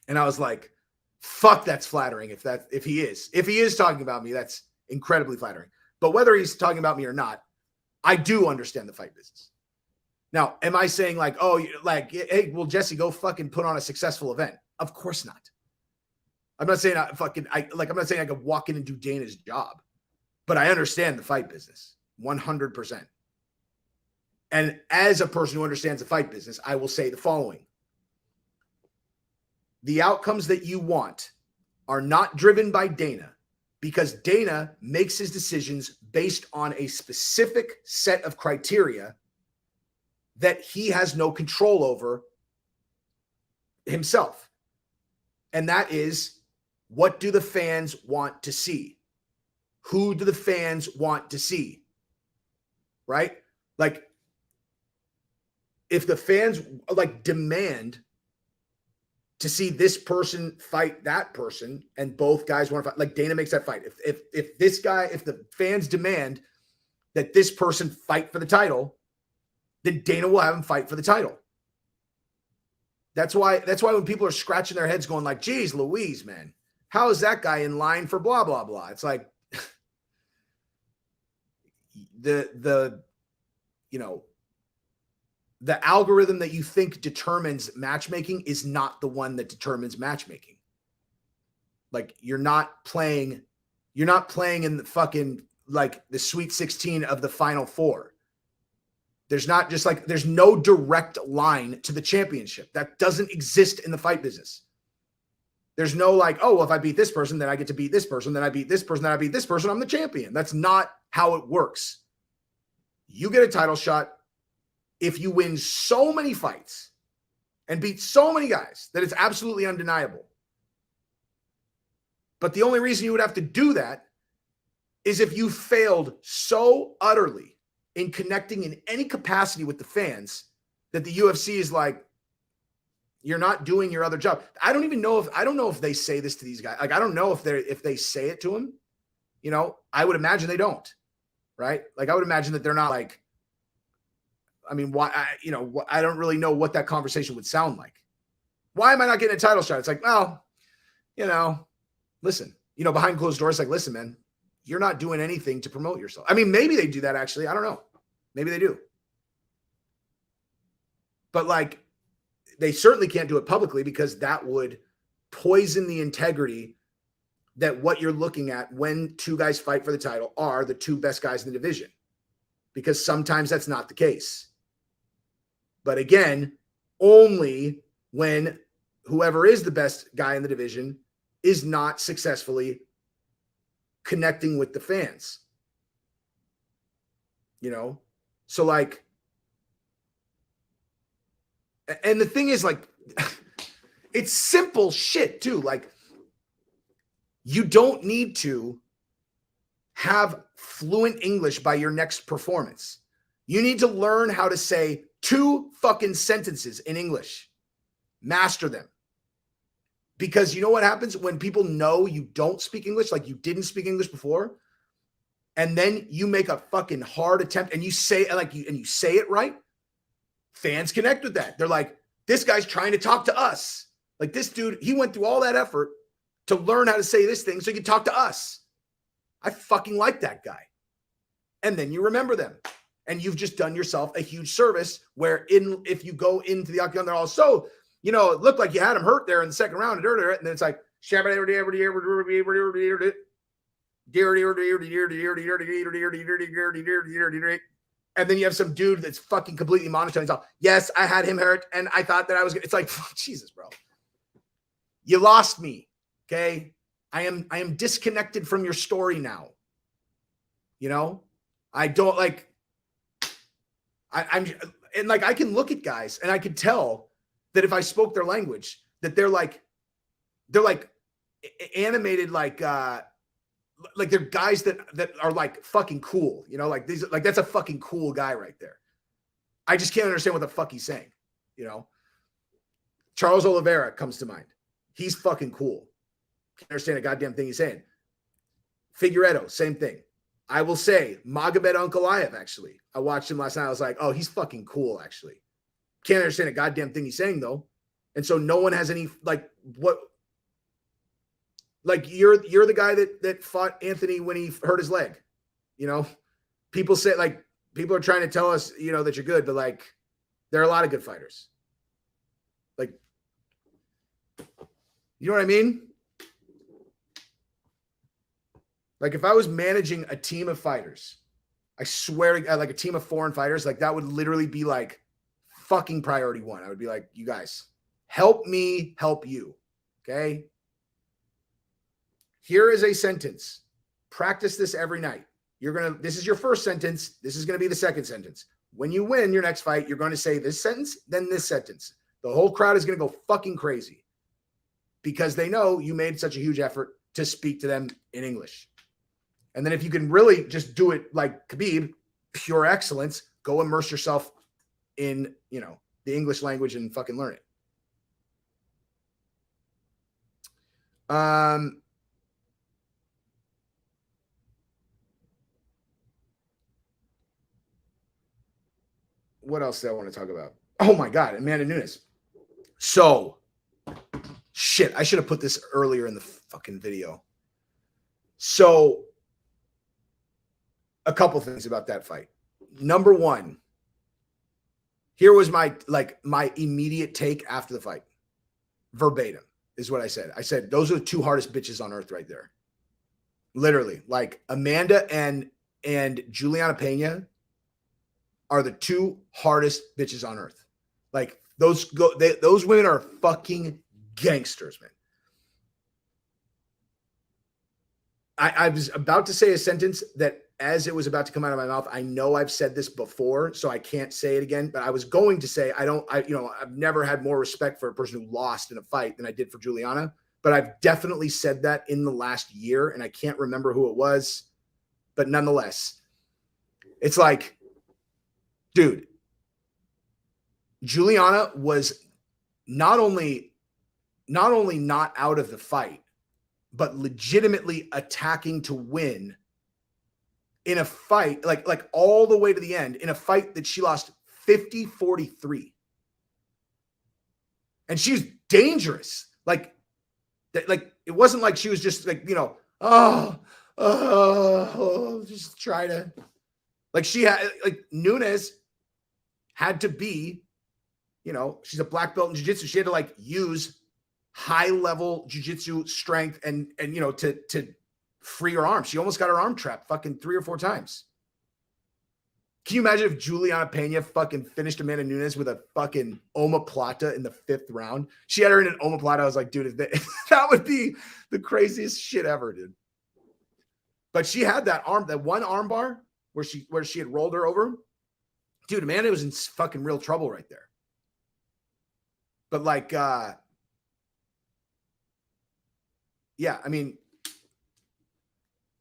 And I was like, fuck, that's flattering. If he is talking about me, that's incredibly flattering. But whether he's talking about me or not, I do understand the fight business. Now, am I saying like, oh, like, hey, well, Jesse, go fucking put on a successful event? Of course not. I'm not saying I'm not saying I could walk in and do Dana's job, but I understand the fight business 100%. And as a person who understands the fight business, I will say the following. The outcomes that you want are not driven by Dana, because Dana makes his decisions based on a specific set of criteria that he has no control over himself. And that is, what do the fans want to see? Who do the fans want to see? Right? Like, if the fans like demand to see this person fight that person, and both guys want to fight, like Dana makes that fight. If the fans demand that this person fight for the title, then Dana will have him fight for the title. That's why when people are scratching their heads going like, geez, Louise, man, how is that guy in line for blah, blah, blah? It's like the algorithm that you think determines matchmaking is not the one that determines matchmaking. Like, you're not playing in the fucking, like, the Sweet 16 of the Final Four. There's no direct line to the championship. That doesn't exist in the fight business. There's no like, oh, well, if I beat this person, then I get to beat this person, then I beat this person, then I beat this person, I'm the champion. That's not how it works. You get a title shot if you win so many fights and beat so many guys that it's absolutely undeniable. But the only reason you would have to do that is if you failed so utterly in connecting in any capacity with the fans that the UFC is like, you're not doing your other job. I don't know if they say this to these guys. Like, I don't know if they say it to them. You know, I would imagine they don't, right? Like, I would imagine that they're not like, I mean, why? I don't really know what that conversation would sound like. Why am I not getting a title shot? It's like, well, listen, behind closed doors, like, listen, man, you're not doing anything to promote yourself. I mean, maybe they do that actually. I don't know. Maybe they do. But like, they certainly can't do it publicly, because that would poison the integrity that what you're looking at when two guys fight for the title are the two best guys in the division, because sometimes that's not the case. But again, only when whoever is the best guy in the division is not successfully connecting with the fans. So like, and the thing is, like, it's simple shit too. Like, you don't need to have fluent English by your next performance. You need to learn how to say 2 fucking sentences in English. Master them. Because you know what happens when people know you don't speak English, like you didn't speak English before, and then you make a fucking hard attempt and you say it right? Fans connect with that. They're like, this guy's trying to talk to us. Like, this dude, he went through all that effort to learn how to say this thing so he could talk to us. I fucking like that guy. And then you remember them. And you've just done yourself a huge service, where if you go into the octagon, they're all, so, it looked like you had him hurt there in the second round. And then it's like, And then you have some dude that's fucking completely monotone. He's all, yes, I had him hurt, and I thought that I was gonna. It's like, Jesus, bro. You lost me. Okay. I am disconnected from your story now. You know? I don't like, I'm and like I can look at guys and I could tell that if I spoke their language, that they're like animated, like they're guys that are like fucking cool, you know, like these, like that's a fucking cool guy right there. I just can't understand what the fuck he's saying, you know. Charles Oliveira comes to mind. He's fucking cool. Can't understand a goddamn thing he's saying. Figueiredo, same thing. I will say Magomed Ankalaev, actually. I watched him last night. I was like, oh, he's fucking cool, actually. Can't understand a goddamn thing he's saying, though. And so no one has any, like, what? Like, you're the guy that fought Anthony when he hurt his leg. You know? People say, like, people are trying to tell us, you know, that you're good, but, like, there are a lot of good fighters. Like, you know what I mean? Like, if I was managing a team of fighters, I swear, like a team of foreign fighters, like that would literally be like fucking priority one. I would be like, you guys, help me help you. Okay. Here is a sentence. Practice this every night. This is your first sentence. This is going to be the second sentence. When you win your next fight, you're going to say this sentence, then this sentence. The whole crowd is going to go fucking crazy because they know you made such a huge effort to speak to them in English. And then if you can really just do it like Khabib, pure excellence, go immerse yourself in, you know, the English language and fucking learn it. What else do I want to talk about? Oh my God, Amanda Nunes. So, shit, I should have put this earlier in the fucking video. So, a couple things about that fight. Number one, here was my immediate take after the fight. Verbatim is what I said. I said, those are the two hardest bitches on earth right there. Literally, like Amanda and Juliana Pena are the two hardest bitches on earth. Like those women are fucking gangsters, man. I was about to say a sentence that as it was about to come out of my mouth, I know I've said this before, so I can't say it again, but I was going to say, I've never had more respect for a person who lost in a fight than I did for Juliana, but I've definitely said that in the last year, and I can't remember who it was, but nonetheless, it's like, dude, Juliana was not only not out of the fight, but legitimately attacking to win in a fight, like all the way to the end, in a fight that she lost 50-43. And she's dangerous. Like it wasn't like she was just like, you know, just try to, like she had, like Nunes had to be, you know, she's a black belt in jiu-jitsu. She had to like use high level jiu-jitsu strength and you know, to free her arm. She almost got her arm trapped fucking 3 or 4 times. Can you imagine if Juliana Pena fucking finished Amanda Nunes with a fucking omoplata in the 5th round? She had her in an omoplata. I was like, dude, that would be the craziest shit ever, dude. But she had that one arm bar where she had rolled her over. Dude, Amanda was in fucking real trouble right there. But like, yeah, I mean,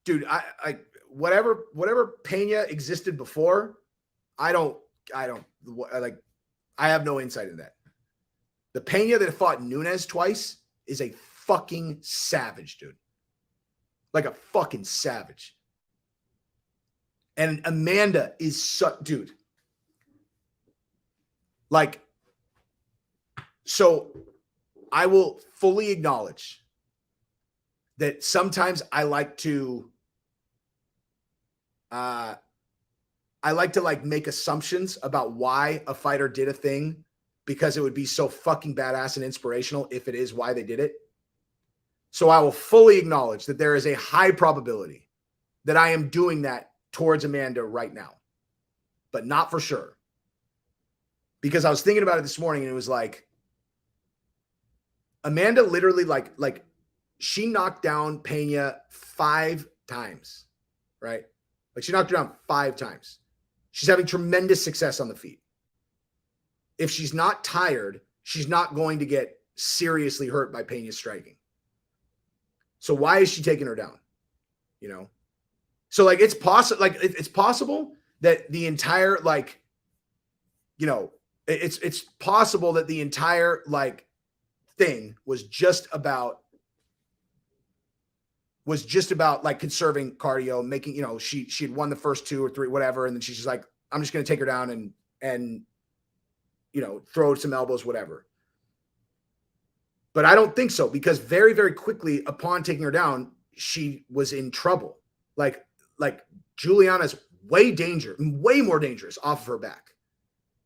dude, I whatever Pena existed before, I have no insight in that. The Pena that fought Nunes twice is a fucking savage, dude. Like a fucking savage. And Amanda is dude. Like, so I will fully acknowledge that sometimes I like to like make assumptions about why a fighter did a thing because it would be so fucking badass and inspirational if it is why they did it. So I will fully acknowledge that there is a high probability that I am doing that towards Amanda right now. but not for sure. Because I was thinking about it this morning and it was like, Amanda literally like she knocked down Pena 5 times, right? Like she knocked her down 5 times. She's having tremendous success on the feet. If she's not tired, she's not going to get seriously hurt by Pena's striking. So why is she taking her down? You know? So like it's possible, it's possible that the entire like, you know, it's possible that the entire like thing was just about like conserving cardio, making, you know, she had won the first 2 or 3, whatever. And then she's just like, I'm just going to take her down and, you know, throw some elbows, whatever. But I don't think so, because very, very quickly upon taking her down, she was in trouble. Like Juliana's way more dangerous off of her back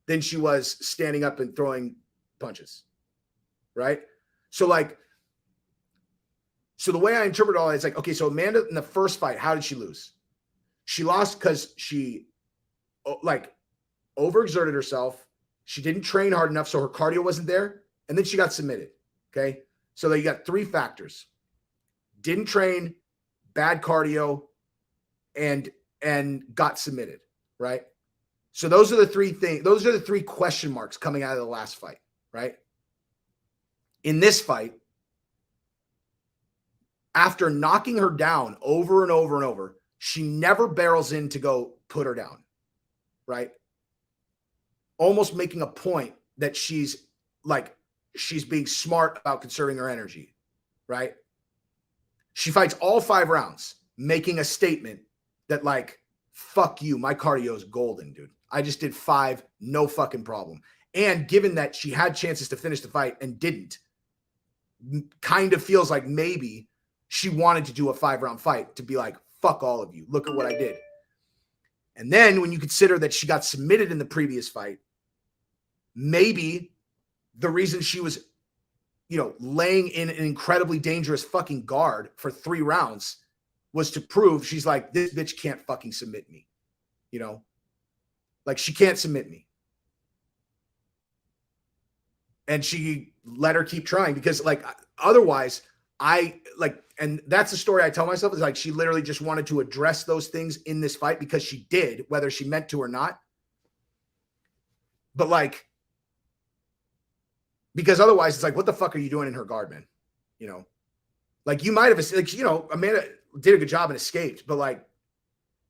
than she was standing up and throwing punches. Right. So the way I interpret all that, it's like, okay, so Amanda in the first fight, how did she lose? She lost because she like overexerted herself. She didn't train hard enough, so her cardio wasn't there. And then she got submitted. Okay. So you got 3 factors: didn't train, bad cardio, and got submitted. Right. So those are the 3 things. Those are the 3 question marks coming out of the last fight. Right. In this fight, after knocking her down over and over and over, she never barrels in to go put her down, right? Almost making a point that she's being smart about conserving her energy, right? She fights all 5 rounds, making a statement that like, fuck you, my cardio is golden, dude. I just did 5, no fucking problem. And given that she had chances to finish the fight and didn't, kind of feels like maybe she wanted to do a 5-round fight to be like, fuck all of you. Look at what I did. And then when you consider that she got submitted in the previous fight, maybe the reason she was, you know, laying in an incredibly dangerous fucking guard for 3 rounds was to prove she's like, this bitch can't fucking submit me. You know, like she can't submit me. And she let her keep trying because like, otherwise and that's the story I tell myself, is like, she literally just wanted to address those things in this fight because she did, whether she meant to or not. But like, because otherwise it's like, what the fuck are you doing in her guard, man? You know, like you might have, like, you know, Amanda did a good job and escaped, but like,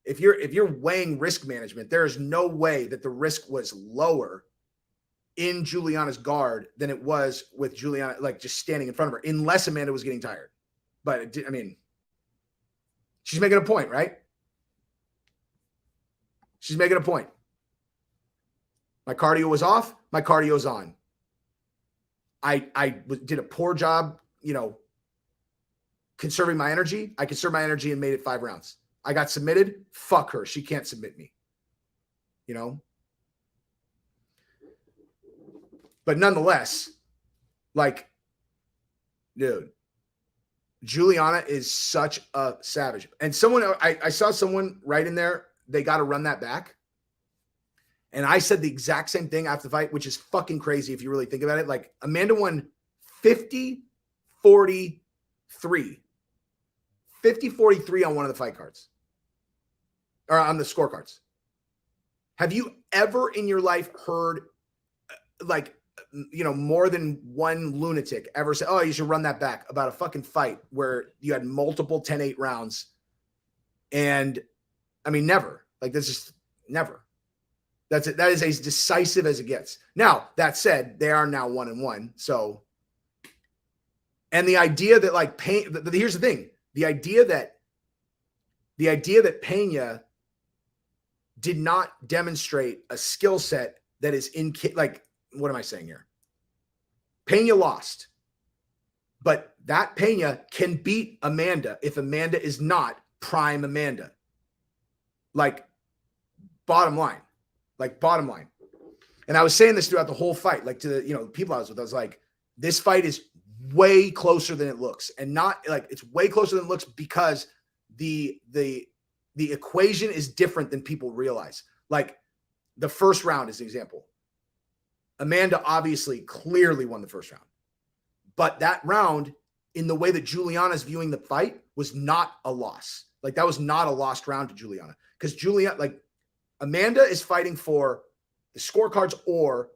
if you're weighing risk management, there is no way that the risk was lower in Juliana's guard than it was with Juliana, like just standing in front of her, unless Amanda was getting tired. But I mean, she's making a point, right? She's making a point. My cardio was off. My cardio's on. I did a poor job, you know, conserving my energy. I conserved my energy and made it 5 rounds. I got submitted. Fuck her. She can't submit me. You know? But nonetheless, like, dude, Juliana is such a savage. And I saw someone right in there, they got to run that back. And I said the exact same thing after the fight, which is fucking crazy if you really think about it. Like, Amanda won 50-43. 50-43 on one of the fight cards. Or on the scorecards. Have you ever in your life heard, like, you know, more than one lunatic ever say, oh, you should run that back about a fucking fight where you had multiple 10-8 rounds? And I mean, never. Like, that's just never. That's it. That is as decisive as it gets. Now, that said, they are now 1-1. So, and the idea that like here's the thing. The idea that Pena did not demonstrate a skill set that is like, what am I saying here? Pena lost, but that Pena can beat Amanda if Amanda is not prime Amanda. Like, bottom line. And I was saying this throughout the whole fight, like to the, you know, people I was with, I was like, this fight is way closer than it looks, and not like it's way closer than it looks because the equation is different than people realize. Like, the first round is an example. Amanda obviously clearly won the first round. But that round, in the way that Juliana's viewing the fight, was not a loss. Like, that was not a lost round to Juliana. Because Amanda is fighting for the scorecards or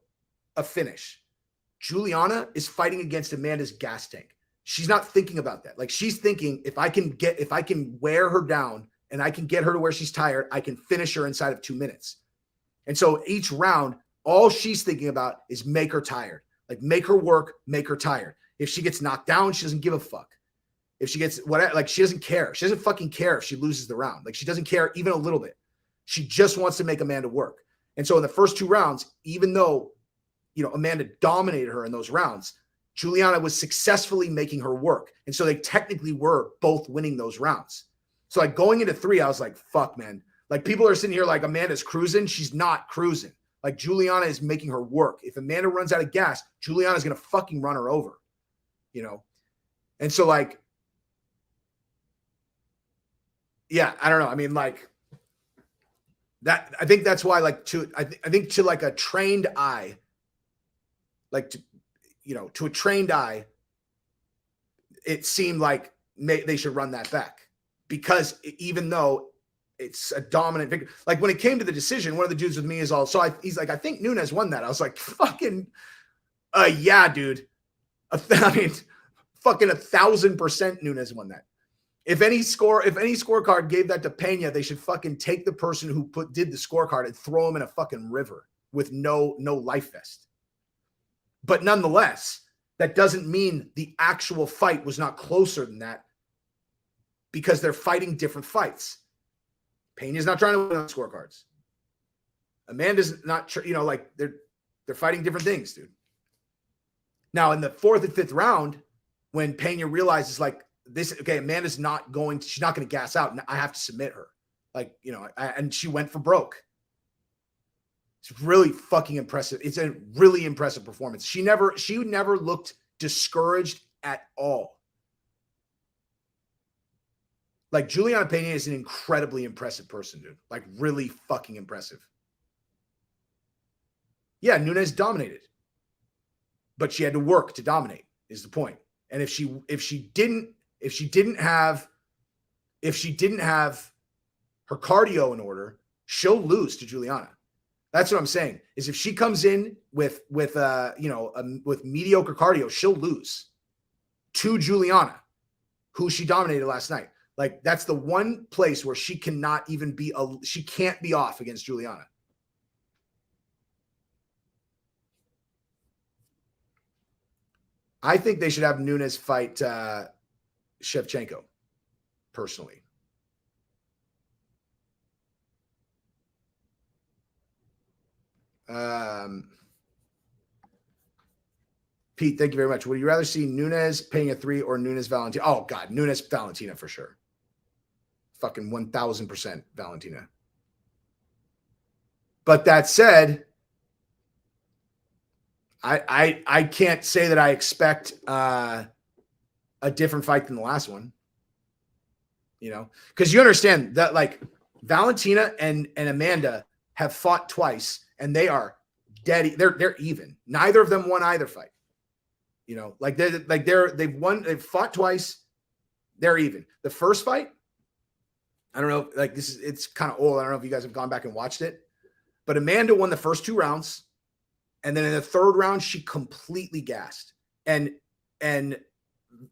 a finish. Juliana is fighting against Amanda's gas tank. She's not thinking about that. Like, she's thinking, if I can wear her down and I can get her to where she's tired, I can finish her inside of 2 minutes. And so each round, all she's thinking about is make her tired. Like, make her work, make her tired. If she gets knocked down, she doesn't give a fuck. If she gets whatever, like, she doesn't care. She doesn't fucking care if she loses the round. Like, she doesn't care even a little bit. She just wants to make Amanda work. And so in the first 2 rounds, even though, Amanda dominated her in those rounds, Juliana was successfully making her work. And so they technically were both winning those rounds. So, like, going into 3, I was like, fuck, man. Like, people are sitting here like Amanda's cruising. She's not cruising. Like, Juliana is making her work. If Amanda runs out of gas, Juliana's going to fucking run her over, And so, like, yeah, I don't know. I mean, like, that, I think that's why, like, I think to like a trained eye, like, to a trained eye, it seemed like they should run that back, because even though it's a dominant victory, like, when it came to the decision, one of the dudes with me is all, he's like, I think Nunes won that. I was like, fucking, yeah, dude. I mean, fucking 1,000% Nunes won that. If any scorecard gave that to Pena, they should fucking take the person who did the scorecard and throw him in a fucking river with no life vest. But nonetheless, that doesn't mean the actual fight was not closer than that, because they're fighting different fights. Pena's not trying to win on scorecards. Amanda's not, like, they're fighting different things, dude. Now, in the 4th and 5th round, when Pena realizes, like, Amanda's she's not going to gas out, and I have to submit her. Like, and she went for broke. It's really fucking impressive. It's a really impressive performance. She never looked discouraged at all. Like, Juliana Pena is an incredibly impressive person, dude. Like, really fucking impressive. Yeah, Nunes dominated, but she had to work to dominate, is the point. And if she didn't have her cardio in order, she'll lose to Juliana. That's what I'm saying, is if she comes in with mediocre cardio, she'll lose to Juliana, who she dominated last night. Like, that's the one place where she cannot even she can't be off against Juliana. I think they should have Nunes fight Shevchenko, personally. Pete, thank you very much. Would you rather see Nunes paying a 3 or Nunes Valentina? Oh, God, Nunes Valentina for sure. Fucking 1,000% Valentina. But that said, I can't say that I expect a different fight than the last one. Because you understand that, like, Valentina and Amanda have fought twice, and they are dead. They're even. Neither of them won either fight. They've fought twice. They're even. The first fight, I don't know, like, it's kind of old. I don't know if you guys have gone back and watched it, but Amanda won the first 2 rounds. And then in the 3rd round, she completely gassed, and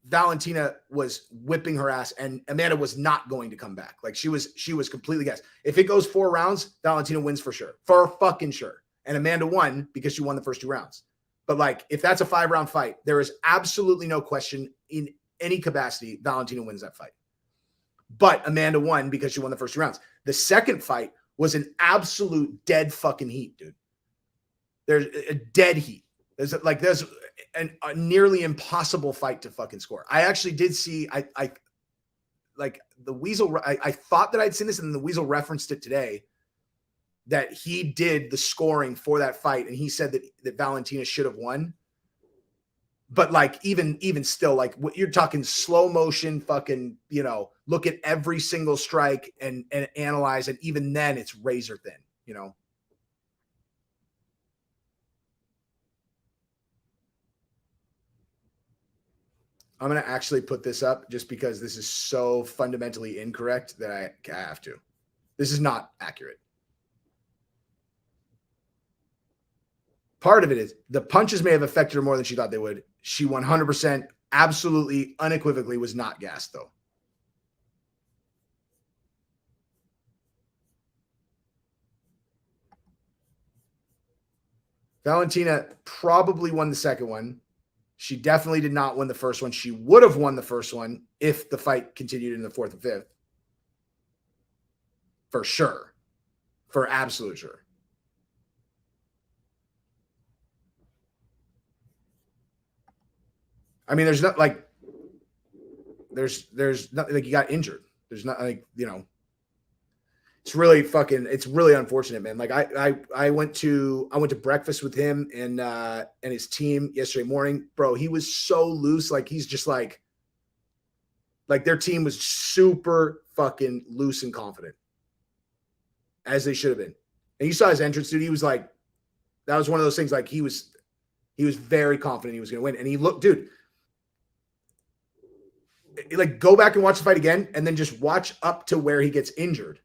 Valentina was whipping her ass, and Amanda was not going to come back. Like, she was completely gassed. If it goes 4 rounds, Valentina wins for sure, for fucking sure. And Amanda won because she won the first 2 rounds. But, like, if that's a 5-round fight, there is absolutely no question in any capacity Valentina wins that fight. But Amanda won because she won the first 2 rounds. The second fight was an absolute dead fucking heat, dude. There's a dead heat. There's a nearly impossible fight to fucking score. I actually did see, I like the Weasel. I thought that I'd seen this, and the Weasel referenced it today, that he did the scoring for that fight. And he said that Valentina should have won. But, like, even still, like, what you're talking slow motion, fucking, look at every single strike and analyze. And even then it's razor thin, I'm going to actually put this up just because this is so fundamentally incorrect that I have to. This is not accurate. Part of it is the punches may have affected her more than she thought they would. She 100%, absolutely, unequivocally was not gassed, though. Valentina probably won the second one. She definitely did not win the first one. She would have won the first one if the fight continued in the fourth and fifth. For sure. For absolute sure. I mean, there's not like, there's nothing like you got injured. There's not like, you know, it's really unfortunate, man. Like I went to breakfast with him and his team yesterday morning, bro. He was so loose. Like he's just like their team was super fucking loose and confident, as they should have been. And you saw his entrance, dude. He was like, that was one of those things. Like he was very confident he was going to win. And he looked, dude, like go back and watch the fight again, and then just watch up to where he gets injured.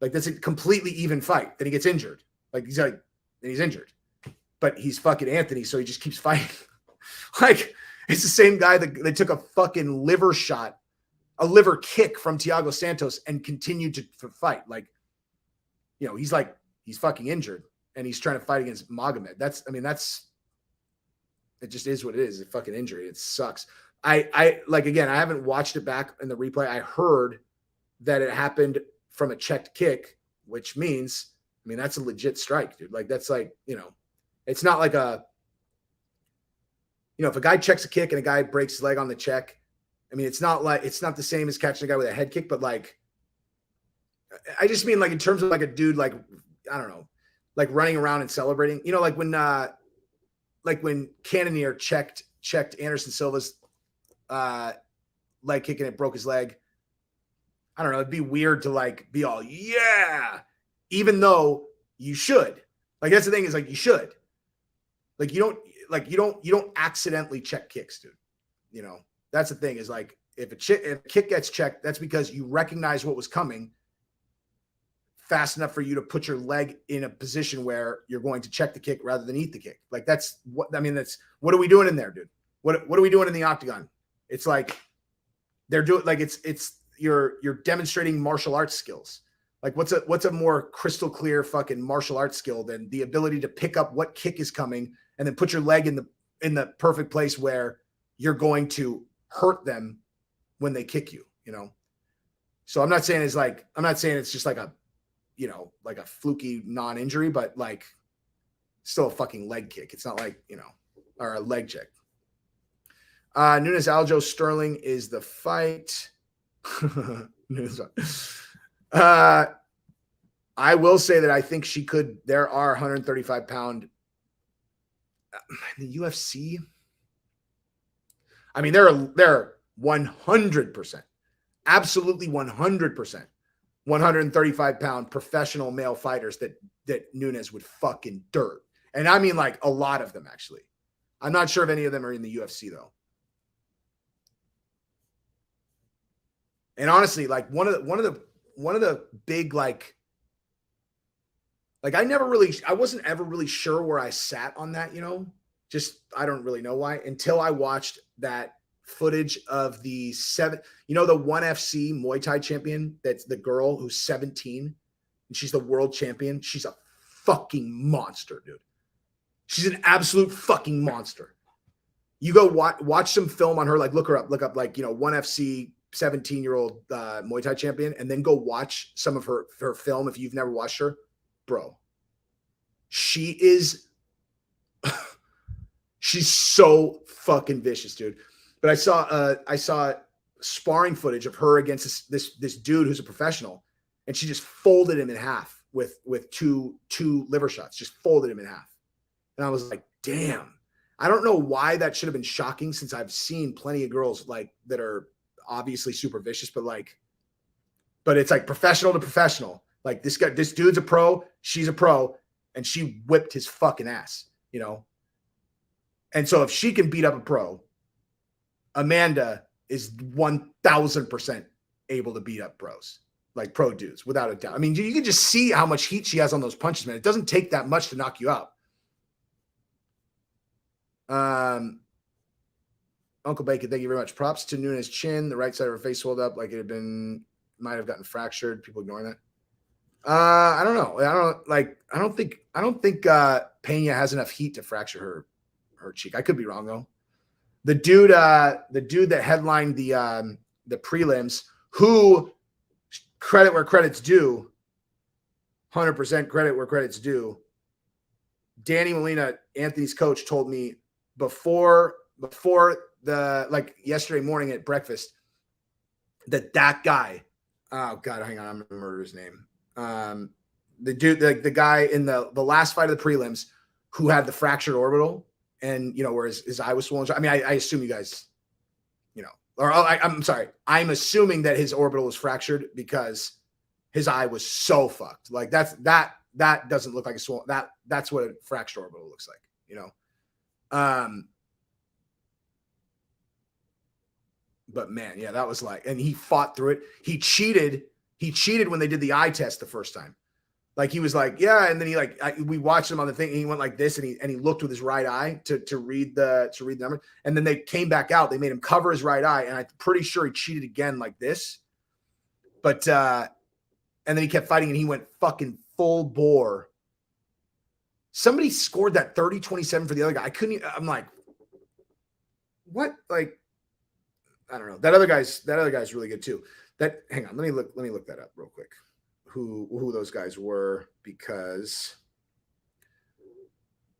Like that's a completely even fight. Then he gets injured. Like he's injured, but he's fucking Anthony, so he just keeps fighting. Like it's the same guy that took a fucking liver shot, a liver kick from Thiago Santos and continued to fight. Like, you know, he's fucking injured and he's trying to fight against Magomed. It just is what it is. A fucking injury. It sucks. I like, again, I haven't watched it back in the replay. I heard that it happened from a checked kick, which means, I mean, that's a legit strike, dude. Like that's like, you know, it's not like if a guy checks a kick and a guy breaks his leg on the check, I mean, it's not the same as catching a guy with a head kick, but like, I just mean like in terms of like a dude, like, I don't know, like running around and celebrating, you know, like when Cannonier checked Anderson Silva's leg kick and it broke his leg. I don't know. It'd be weird to like be all, yeah, even though you should. Like, that's the thing is like, you should. Like, you don't accidentally check kicks, dude. You know, that's the thing is like, if a kick gets checked, that's because you recognize what was coming fast enough for you to put your leg in a position where you're going to check the kick rather than eat the kick. Like that's what are we doing in there, dude? What are we doing in the octagon? It's like they're doing like you're demonstrating martial arts skills. Like what's a more crystal clear fucking martial arts skill than the ability to pick up what kick is coming and then put your leg in the perfect place where you're going to hurt them when they kick you, you know? So I'm not saying it's just like a, you know, like a fluky non-injury, but like still a fucking leg kick. It's not like, you know, or a leg check. Nunes Aljo Sterling is the fight. I will say that I think there are 135 pound in the UFC. I mean, there are 100%, absolutely 100%, 135 pound professional male fighters that Nunes would fucking dirt. And I mean like a lot of them actually. I'm not sure if any of them are in the UFC though. And honestly, like one of the big like I wasn't ever really sure where I sat on that, you know, just, I don't really know why until I watched that footage of the the ONE FC Muay Thai champion. That's the girl who's 17 and she's the world champion. She's a fucking monster, dude. She's an absolute fucking monster. You go watch some film on her, like look up like, you know, ONE FC 17-year-old Muay Thai champion, and then go watch some of her film if you've never watched her, bro. She is she's so fucking vicious, dude. But I saw sparring footage of her against this dude who's a professional, and she just folded him in half with two liver shots, just folded him in half. And I was like, damn. I don't know why that should have been shocking, since I've seen plenty of girls like that are obviously super vicious, but it's like professional to professional. Like this dude's a pro, she's a pro, and she whipped his fucking ass, you know? And so if she can beat up a pro, Amanda is 1000% able to beat up pros, like pro dudes, without a doubt. I mean, you can just see how much heat she has on those punches, man. It doesn't take that much to knock you out. Uncle Bacon, thank you very much. Props to Nunes' chin. The right side of her face swelled up like it had been, might have gotten fractured. People ignoring that. I don't know. I don't think Pena has enough heat to fracture her cheek. I could be wrong though. The dude that headlined the prelims, who, credit where credit's due, 100% credit where credit's due. Danny Molina, Anthony's coach, told me before the, like, yesterday morning at breakfast, that guy, oh God, hang on, I'm gonna murder his name. The dude, the guy in the last fight of the prelims who had the fractured orbital, and, you know, where his eye was swollen. I mean, I assume you guys, you know, or I'm sorry, I'm assuming that his orbital was fractured because his eye was so fucked. Like that doesn't look like a swollen. That's what a fractured orbital looks like, you know. But man, yeah, that was like, and he fought through it. He cheated when they did the eye test the first time. Like, he was like, yeah, and then he we watched him on the thing, and he went like this, and he looked with his right eye to read the number, and then they came back out. They made him cover his right eye, and I'm pretty sure he cheated again like this. But and then he kept fighting, and he went fucking full bore. Somebody scored that 30-27 for the other guy. I'm like, what? Like, I don't know. That other guy's really good too. Hang on, let me look that up real quick. Who those guys were, because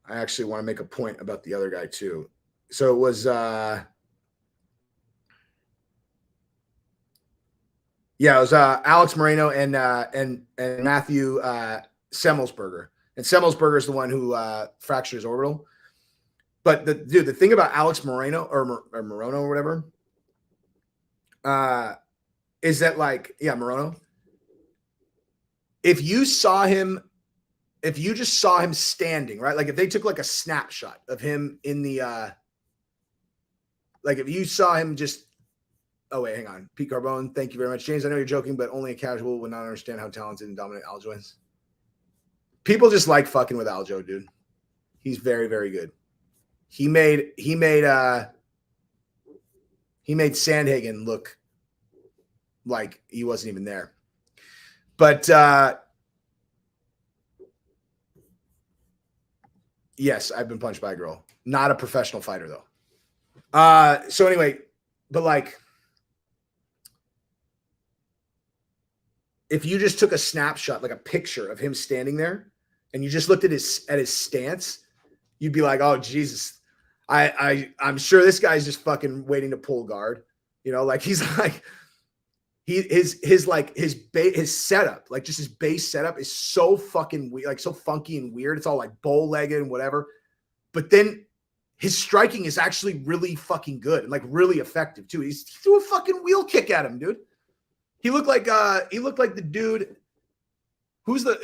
I actually want to make a point about the other guy too. So it was Alex Moreno and Matthew Semmelsberger. And Semmelsberger is the one who fractured his orbital. But the thing about Alex Moreno or Moreno or whatever is that, like, yeah, Moreno. If you just saw him standing, right? Like, if they took like a snapshot of him in the like, if you saw him just, oh wait, hang on. Pete Carbone, thank you very much. James, I know you're joking, but only a casual would not understand how talented and dominant Aljo is. People just like fucking with Aljo, dude. He's very, very good. He made Sandhagen look like he wasn't even there. But yes, I've been punched by a girl. Not a professional fighter though. So anyway, but like, if you just took a snapshot, like a picture of him standing there, and you just looked at his stance, you'd be like, oh Jesus, I'm sure this guy's just fucking waiting to pull guard. You know, like, he's like, his setup, like just his base setup is so fucking weird, like so funky and weird. It's all like bow-legged and whatever. But then his striking is actually really fucking good and like really effective too. He threw a fucking wheel kick at him, dude. He looked like the dude who's the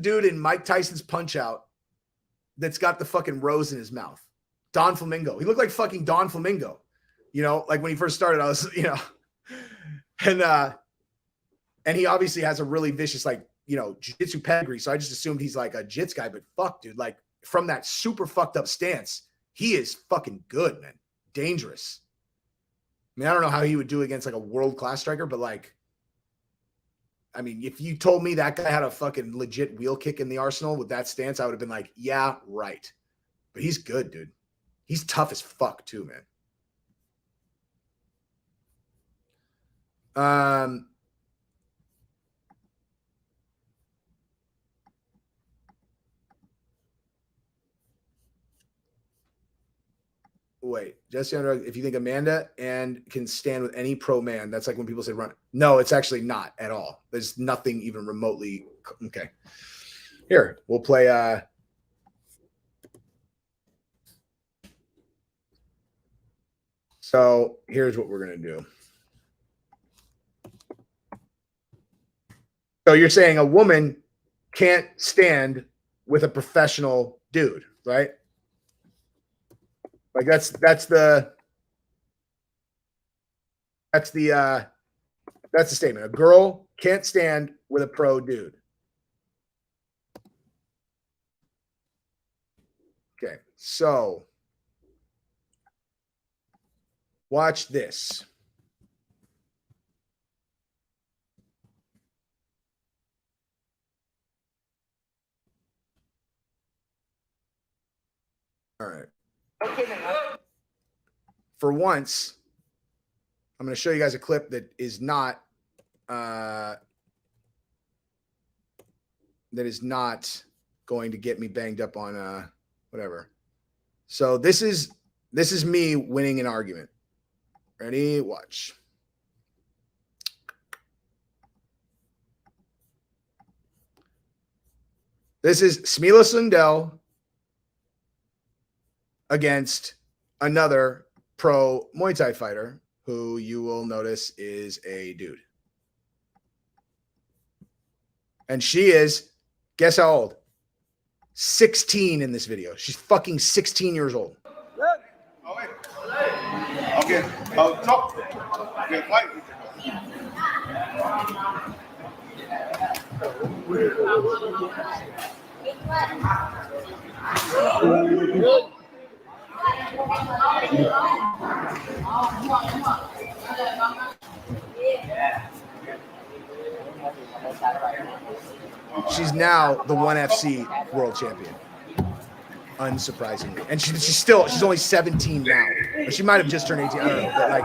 dude in Mike Tyson's Punch-Out that's got the fucking rose in his mouth. Don Flamingo. He looked like fucking Don Flamingo. You know, like when he first started, I was, you know, and he obviously has a really vicious, like, you know, jiu-jitsu pedigree. So I just assumed he's like a jits guy, but fuck, dude, like, from that super fucked up stance, he is fucking good, man. Dangerous. I mean, I don't know how he would do against like a world-class striker, but like, I mean, if you told me that guy had a fucking legit wheel kick in the arsenal with that stance, I would have been like, yeah, right. But he's good, dude. He's tough as fuck too, man. Wait, Jesse Underdog, if you think Amanda and can stand with any pro man, that's like when people say run. No, it's actually not at all. There's nothing even remotely. Okay. Here, we'll play so here's what we're gonna do. So you're saying a woman can't stand with a professional dude, right? Like that's the statement. A girl can't stand with a pro dude. Okay, so watch this. All right. For once, I'm going to show you guys a clip that is not going to get me banged up on whatever. So this is me winning an argument. Ready? Watch. This is Smila Sundell against another pro Muay Thai fighter who you will notice is a dude. And she is, guess how old? 16 in this video. She's fucking 16 years old. Okay. Top. Okay, fight. She's now the ONE FC world champion. Unsurprisingly. And she's only 17 now. Or she might have just turned 18. I don't know. But like,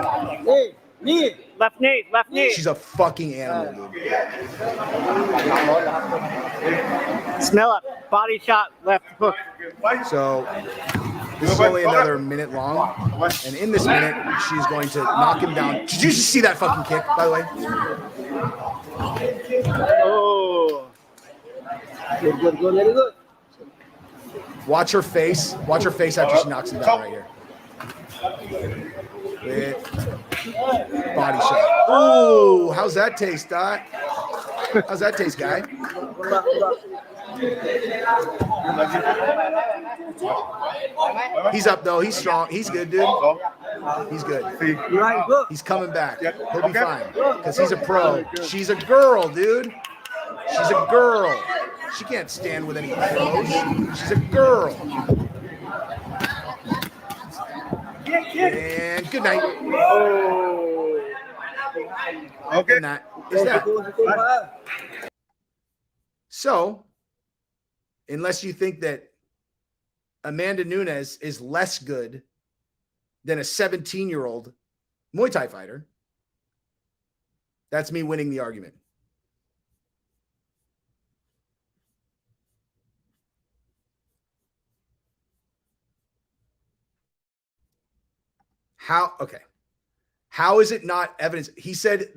knee. Left knee. She's a fucking animal, dude. Smell it. Body shot, left hook. So this is only another minute long. And in this minute, she's going to knock him down. Did you just see that fucking kick, by the way? Oh. Good. Watch her face. Watch her face after she knocks him down right here. Body shot. Oh, how's that taste, Doc? How's that taste, guy? He's up, though. He's strong. He's good, dude. He's good. He's coming back. He'll be fine because he's a pro. She's a girl, dude. She's a girl. She can't stand with any pros. She's a girl. And good night. Oh. Okay. Good night. Is that? So, unless you think that Amanda Nunes is less good than a 17-year-old Muay Thai fighter, that's me winning the argument. How is it not evidence? He said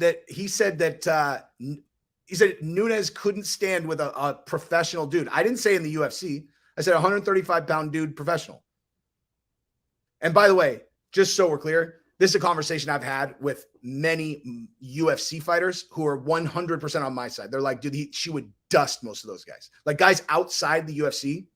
Nunes couldn't stand with a professional dude. I didn't say in the UFC. I said 135-pound dude professional. And by the way, just so we're clear, this is a conversation I've had with many UFC fighters who are 100% on my side. They're like, dude, she would dust most of those guys. Like guys outside the UFC.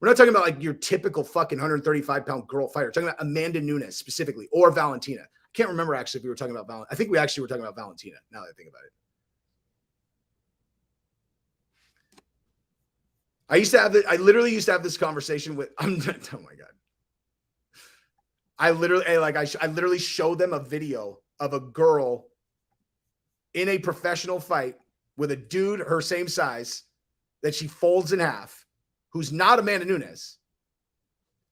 We're not talking about like your typical fucking 135-pound girl fighter. We're talking about Amanda Nunes specifically, or Valentina. I can't remember actually if we were talking about Valentina. I think we actually were talking about Valentina, now that I think about it. I literally used to have this conversation with, oh my God. I literally showed them a video of a girl in a professional fight with a dude her same size that she folds in half, who's not Amanda Nunes.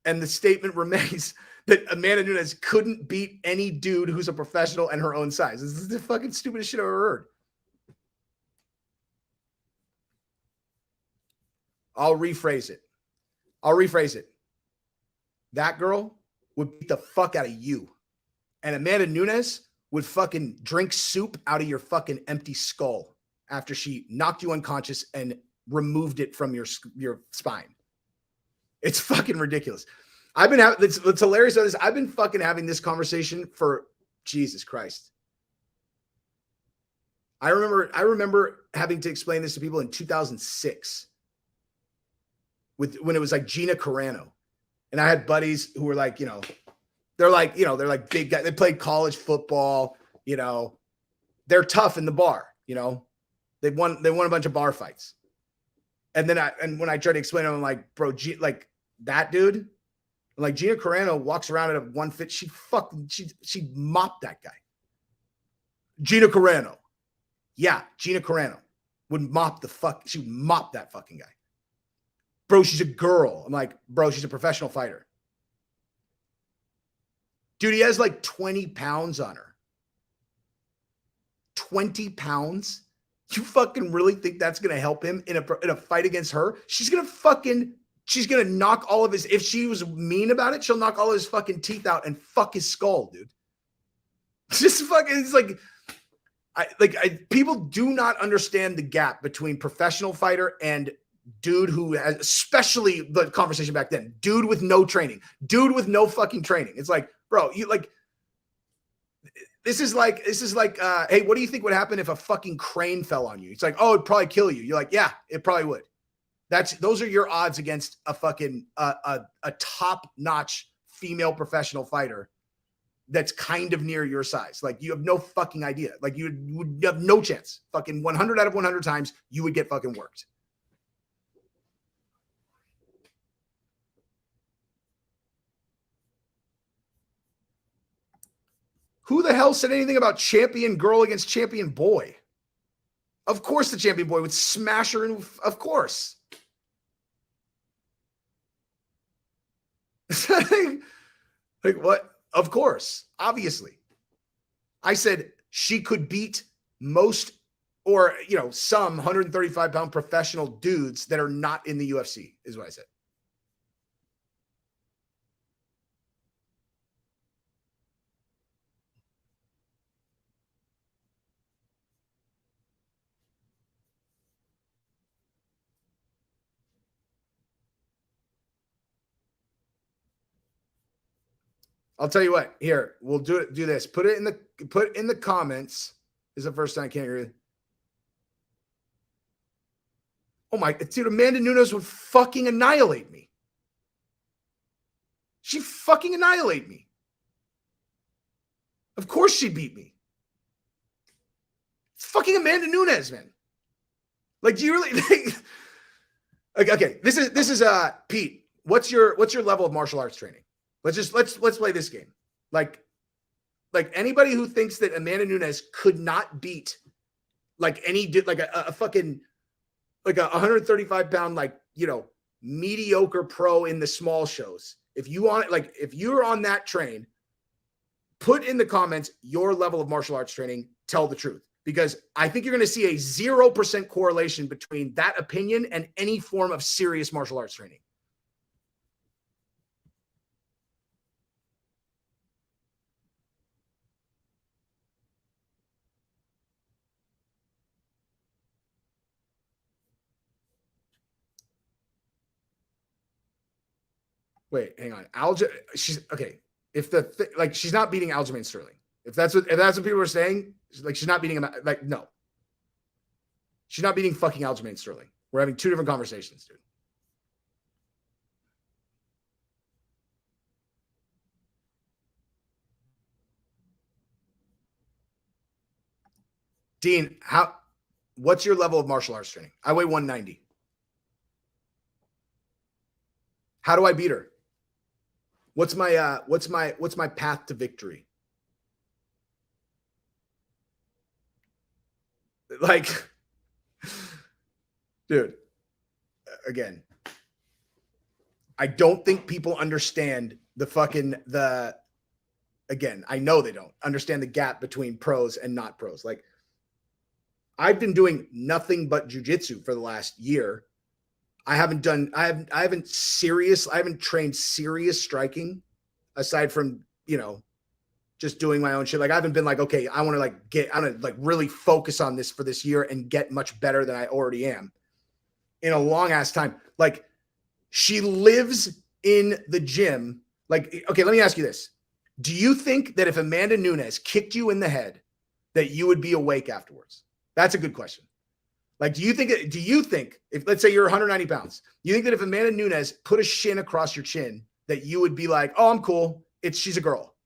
And the statement remains that Amanda Nunes couldn't beat any dude who's a professional and her own size. This is the fucking stupidest shit I've ever heard. I'll rephrase it. That girl would beat the fuck out of you. And Amanda Nunes would fucking drink soup out of your fucking empty skull after she knocked you unconscious and removed it from your spine. It's fucking ridiculous. I've been having, it's hilarious about this. I've been fucking having this conversation for Jesus Christ. I remember having to explain this to people in 2006 when it was like Gina Carano. And I had buddies who were like, they're like big guys. They played college football, they're tough in the bar, they won a bunch of bar fights. And then when I tried to explain to them, I'm like, bro, like that dude, like Gina Carano walks around at a 150. She mopped that guy. Gina Carano. Yeah, Gina Carano would she would mop that fucking guy. Bro, she's a girl. I'm like, bro, she's a professional fighter. Dude, he has like 20 pounds on her. 20 pounds? You fucking really think that's going to help him in a fight against her? She's going to knock all of his, if she was mean about it, she'll knock all of his fucking teeth out and fuck his skull, dude. Just fucking, it's like, people do not understand the gap between professional fighter and dude who has, especially the conversation back then, dude with no training, dude with no fucking training. It's like, bro, this is like, hey, what do you think would happen if a fucking crane fell on you? It's like, oh, it'd probably kill you. You're like, yeah, it probably would. Those are your odds against a fucking, a top-notch female professional fighter that's kind of near your size. Like, you have no fucking idea. Like, you would have no chance. Fucking 100 out of 100 times, you would get fucking worked. Who the hell said anything about champion girl against champion boy? Of course the champion boy would smash her, and of course. Like what? Of course, obviously. I said she could beat most or, some 135-pound professional dudes that are not in the UFC, is what I said. I'll tell you what. Here, we'll do this. Put in the comments. This is the first time I can't hear you. Oh my, dude, Amanda Nunes would fucking annihilate me. She fucking annihilate me. Of course she beat me. It's fucking Amanda Nunes, man. Like, do you really think? Okay, this is Pete. What's your level of martial arts training? Let's play this game. Like anybody who thinks that Amanda Nunes could not beat like a fucking like a 135-pound mediocre pro in the small shows. If you're on that train, put in the comments your level of martial arts training. Tell the truth, because I think you're going to see a 0% correlation between that opinion and any form of serious martial arts training. Wait, hang on. She's okay. If she's not beating Aljamain Sterling. If that's what people are saying, she's not beating him. Like, no, she's not beating fucking Aljamain Sterling. We're having two different conversations, dude. Dean, what's your level of martial arts training? I weigh 190. How do I beat her? What's my path to victory? Like, dude, again, I don't think people understand again, I know they don't understand the gap between pros and not pros. Like, I've been doing nothing but jujitsu for the last year. I haven't trained serious striking aside from, just doing my own shit. Like, I haven't been like, okay, I want to really focus on this for this year and get much better than I already am in a long ass time. Like, she lives in the gym. Like, okay, let me ask you this. Do you think that if Amanda Nunes kicked you in the head that you would be awake afterwards? That's a good question. Like, do you think if, let's say you're 190 pounds, you think that if Amanda Nunes put a shin across your chin that you would be like, oh, I'm cool. She's a girl.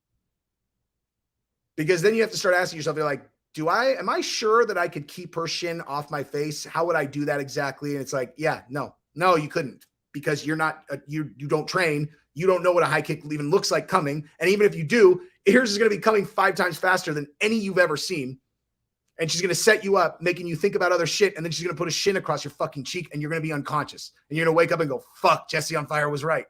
Because then you have to start asking yourself, you're like, am I sure that I could keep her shin off my face? How would I do that exactly? And it's like, yeah, no, you couldn't, because you're not, you don't train. You don't know what a high kick even looks like coming. And even if you do, yours is going to be coming 5 times faster than any you've ever seen. And she's going to set you up, making you think about other shit. And then she's going to put a shin across your fucking cheek and you're going to be unconscious. And you're going to wake up and go, fuck, Jesse on Fire was right.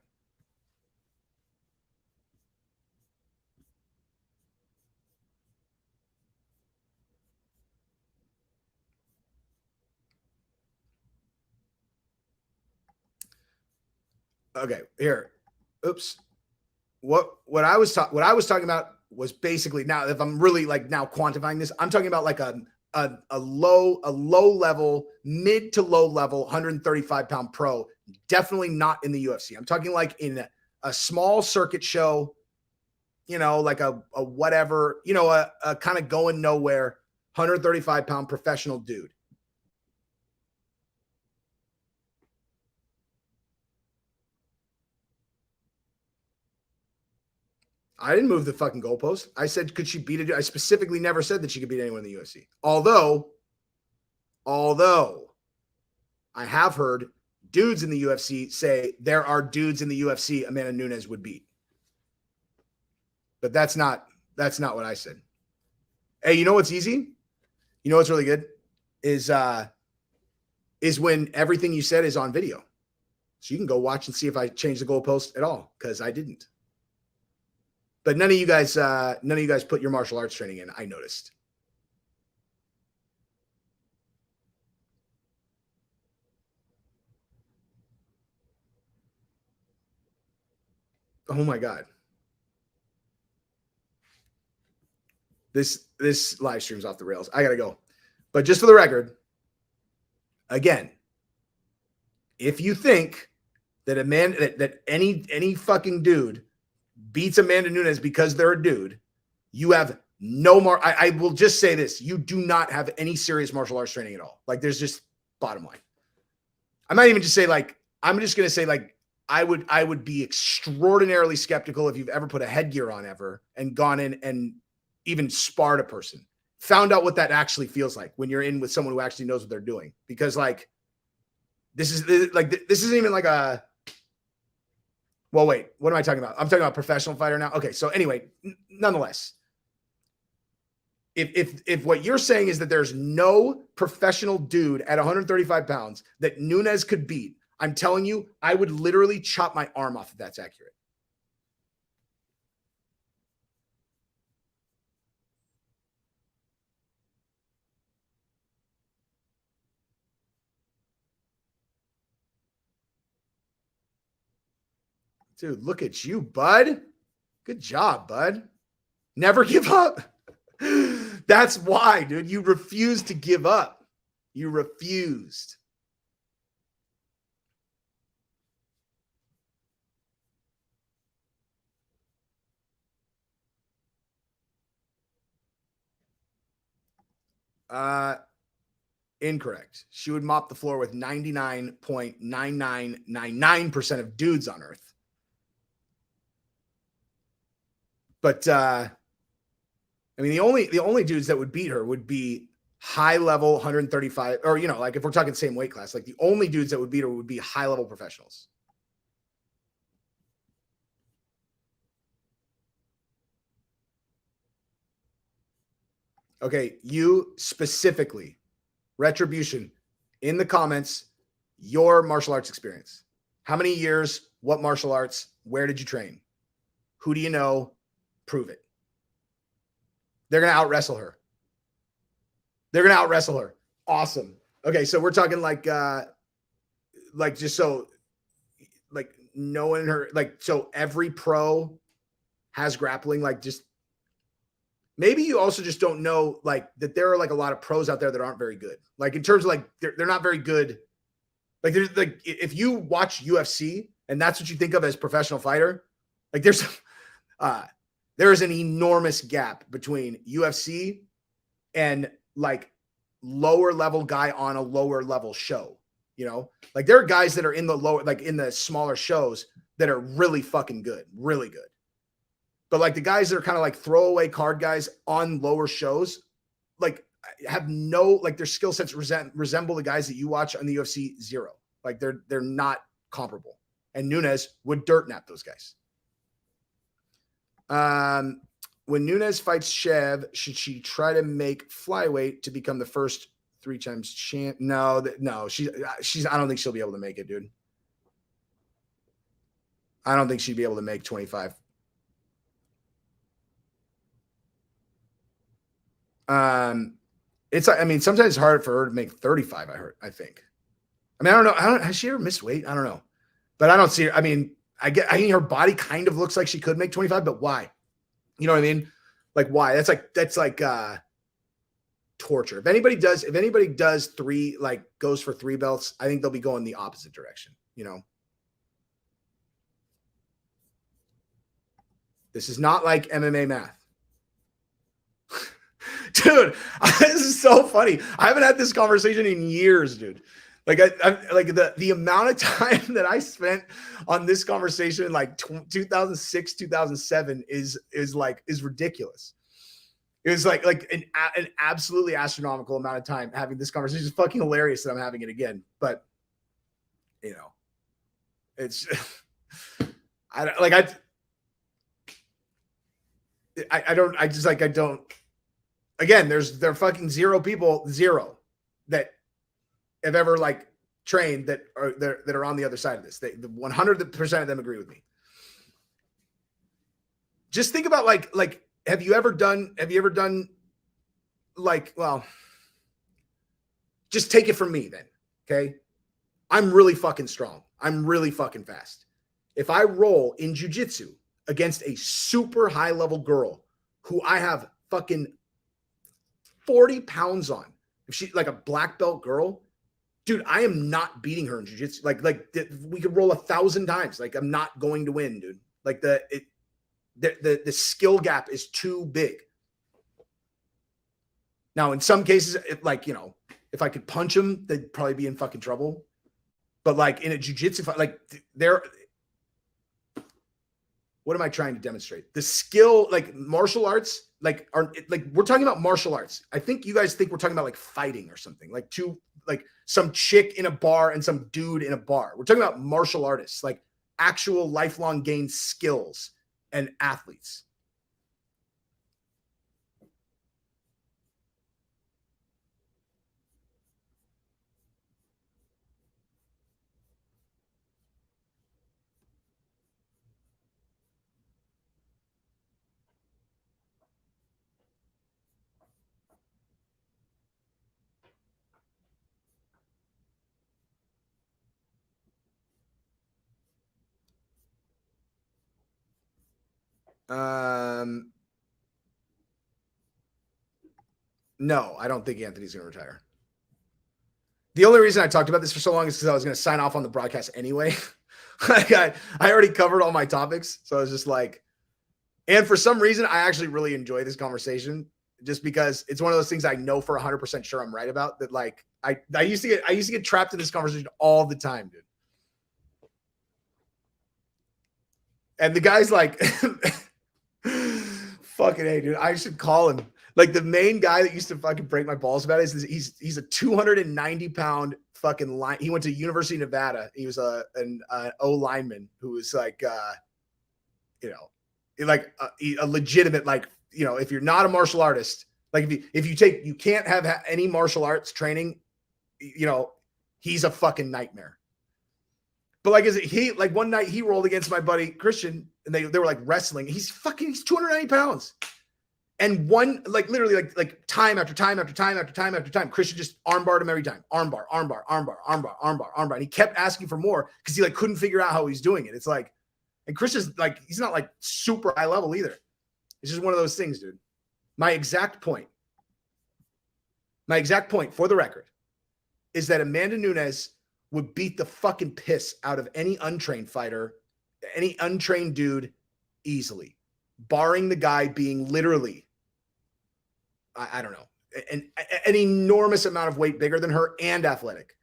Okay, here. Oops. What I was talking about was basically, now if I'm really like now quantifying this, I'm talking about like a low level, mid to low level 135-pound pro, definitely not in the UFC. I'm talking like in a small circuit show, like a whatever, a kind of going nowhere 135-pound professional dude. I didn't move the fucking goalpost. I said, could she beat it? I specifically never said that she could beat anyone in the UFC. Although I have heard dudes in the UFC say there are dudes in the UFC Amanda Nunes would beat. But that's not what I said. Hey, you know what's easy? You know what's really good? Is when everything you said is on video. So you can go watch and see if I changed the goalpost at all, because I didn't. But none of you guys put your martial arts training in, I noticed. Oh my God. This live stream's off the rails. I gotta go. But just for the record, again, if you think that that any fucking dude beats Amanda Nunes because they're a dude, you have no more. I will just say this. You do not have any serious martial arts training at all. Like, there's just bottom line. I might even just say, like, I'm just going to say, like, I would be extraordinarily skeptical if you've ever put a headgear on ever and gone in and even sparred a person, found out what that actually feels like when you're in with someone who actually knows what they're doing. Because like, this isn't even like a, well, wait, what am I talking about? I'm talking about professional fighter now. Okay. So anyway, nonetheless, if what you're saying is that there's no professional dude at 135 pounds that Nunes could beat, I'm telling you, I would literally chop my arm off if that's accurate. Dude, look at you, bud. Good job, bud. Never give up. That's why, dude. You refused to give up. You refused. Incorrect. She would mop the floor with 99.9999% of dudes on Earth. But I mean, the only dudes that would beat her would be high level 135, or like if we're talking same weight class, like the only dudes that would beat her would be high level professionals. Okay, you specifically, Retribution, in the comments, your martial arts experience. How many years? What martial arts? Where did you train? Who do you know? Prove it. They're going to out-wrestle her. They're going to out-wrestle her. Awesome. Okay, so we're talking like just so, like knowing her, like, so every pro has grappling, like just, maybe you also just don't know, like, that there are like a lot of pros out there that aren't very good. Like in terms of like, they're not very good. Like there's like, if you watch UFC and that's what you think of as professional fighter, like there is an enormous gap between UFC and like lower level guy on a lower level show. Like there are guys that are in the lower, like in the smaller shows that are really fucking good, really good. But like the guys that are kind of like throwaway card guys on lower shows, like have no, like their skill sets resemble the guys that you watch on the UFC zero. Like they're not comparable. And Nunes would dirt nap those guys. When Nunes fights Shev, should she try to make flyweight to become the first 3 times champ? No, she's. I don't think she'll be able to make it, dude. I don't think she'd be able to make 25. It's. I mean, sometimes it's hard for her to make 35. I think. I mean, I don't know. Has she ever missed weight? I don't know, but I don't see her. I mean, I think her body kind of looks like she could make 25, but why? You know what I mean? Like why? That's like torture. If anybody does 3, like goes for 3 belts, I think they'll be going the opposite direction. You know, this is not like MMA math. Dude, this is so funny. I haven't had this conversation in years, dude. Like I like the amount of time that I spent on this conversation in like 2006, 2007 is ridiculous. It was like an absolutely astronomical amount of time having this conversation. It's fucking hilarious that I'm having it again. But you know, it's I don't. Again, there are fucking zero people that have ever like trained that are on the other side of this. The 100% of them agree with me. Just think about like have you ever done like, well, just take it from me then. Okay. I'm really fucking strong. I'm really fucking fast. If I roll in jiu-jitsu against a super high level girl who I have fucking 40 pounds on, if she's like a black belt girl, dude, I am not beating her in jiu-jitsu. Like we could roll 1,000 times. Like I'm not going to win, dude. Like the skill gap is too big. Now, in some cases, like, you know, if I could punch them, they'd probably be in fucking trouble. But like in a jiu-jitsu fight, like what am I trying to demonstrate? The skill, like martial arts, like we're talking about martial arts. I think you guys think we're talking about like fighting or something, like some chick in a bar and some dude in a bar. We're talking about martial artists, like actual lifelong gained skills and athletes. No, I don't think Anthony's going to retire. The only reason I talked about this for so long is because I was going to sign off on the broadcast anyway. I already covered all my topics. So I was just like, and for some reason, I actually really enjoy this conversation just because it's one of those things I know for 100% sure I'm right about, that like, I used to get trapped in this conversation all the time, dude. And the guy's like, fucking hey, dude, I should call him. Like the main guy that used to fucking break my balls about it is he's a 290 pound fucking line. He went to University of Nevada. He was an O lineman who was like, you know, like a legitimate, like, you know, if you're not a martial artist, like you can't have any martial arts training, you know, he's a fucking nightmare. But like one night he rolled against my buddy Christian and they were like wrestling. He's 290 pounds. And literally time after time after time after time after time, Christian just armbarred him every time. Armbar. And he kept asking for more because he like couldn't figure out how he's doing it. It's like, and Christian's like, he's not like super high level either. It's just one of those things, dude. My exact point for the record is that Amanda Nunes would beat the fucking piss out of any untrained fighter, any untrained dude easily, barring the guy being literally, I don't know, an enormous amount of weight bigger than her and athletic.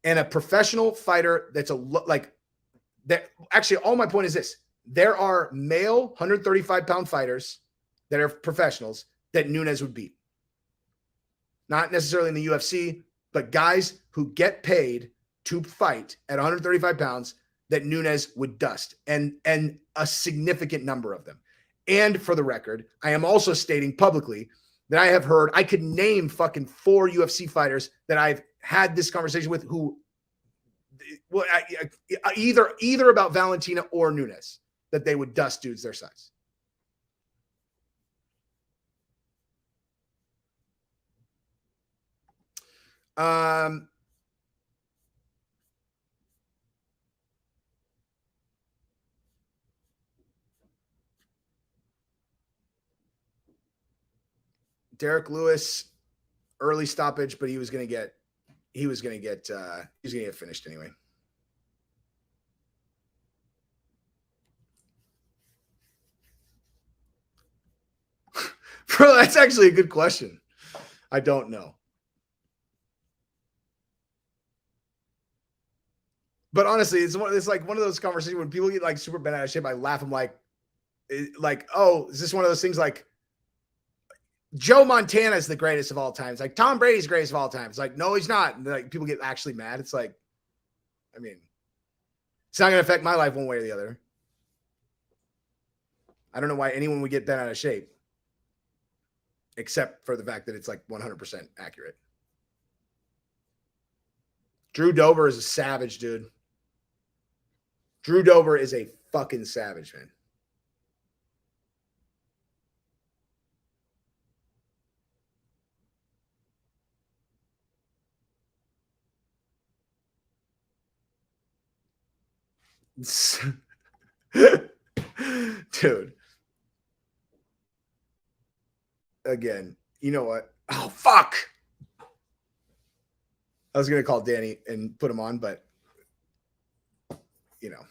And a professional fighter that's that actually, all my point is this. There are male 135-pound fighters that are professionals that Nunes would beat. Not necessarily in the UFC, but guys who get paid to fight at 135 pounds that Nunes would dust, and a significant number of them. And for the record, I am also stating publicly that I have heard, I could name fucking 4 UFC fighters that I've had this conversation with who, well, either about Valentina or Nunes, that they would dust dudes their size. Derrick Lewis, early stoppage, but he was going to get finished anyway. Bro, that's actually a good question. I don't know. But honestly, it's like one of those conversations when people get like super bent out of shape. I laugh. I'm like, oh, is this one of those things like Joe Montana is the greatest of all time? It's like Tom Brady's greatest of all time. It's like, no, he's not. And like people get actually mad. It's like, I mean, it's not going to affect my life one way or the other. I don't know why anyone would get bent out of shape, except for the fact that it's like 100% accurate. Drew Dober is a savage, dude. Drew Dober is a fucking savage, man. Dude. Again, you know what? Oh, fuck. I was going to call Danny and put him on, but, you know.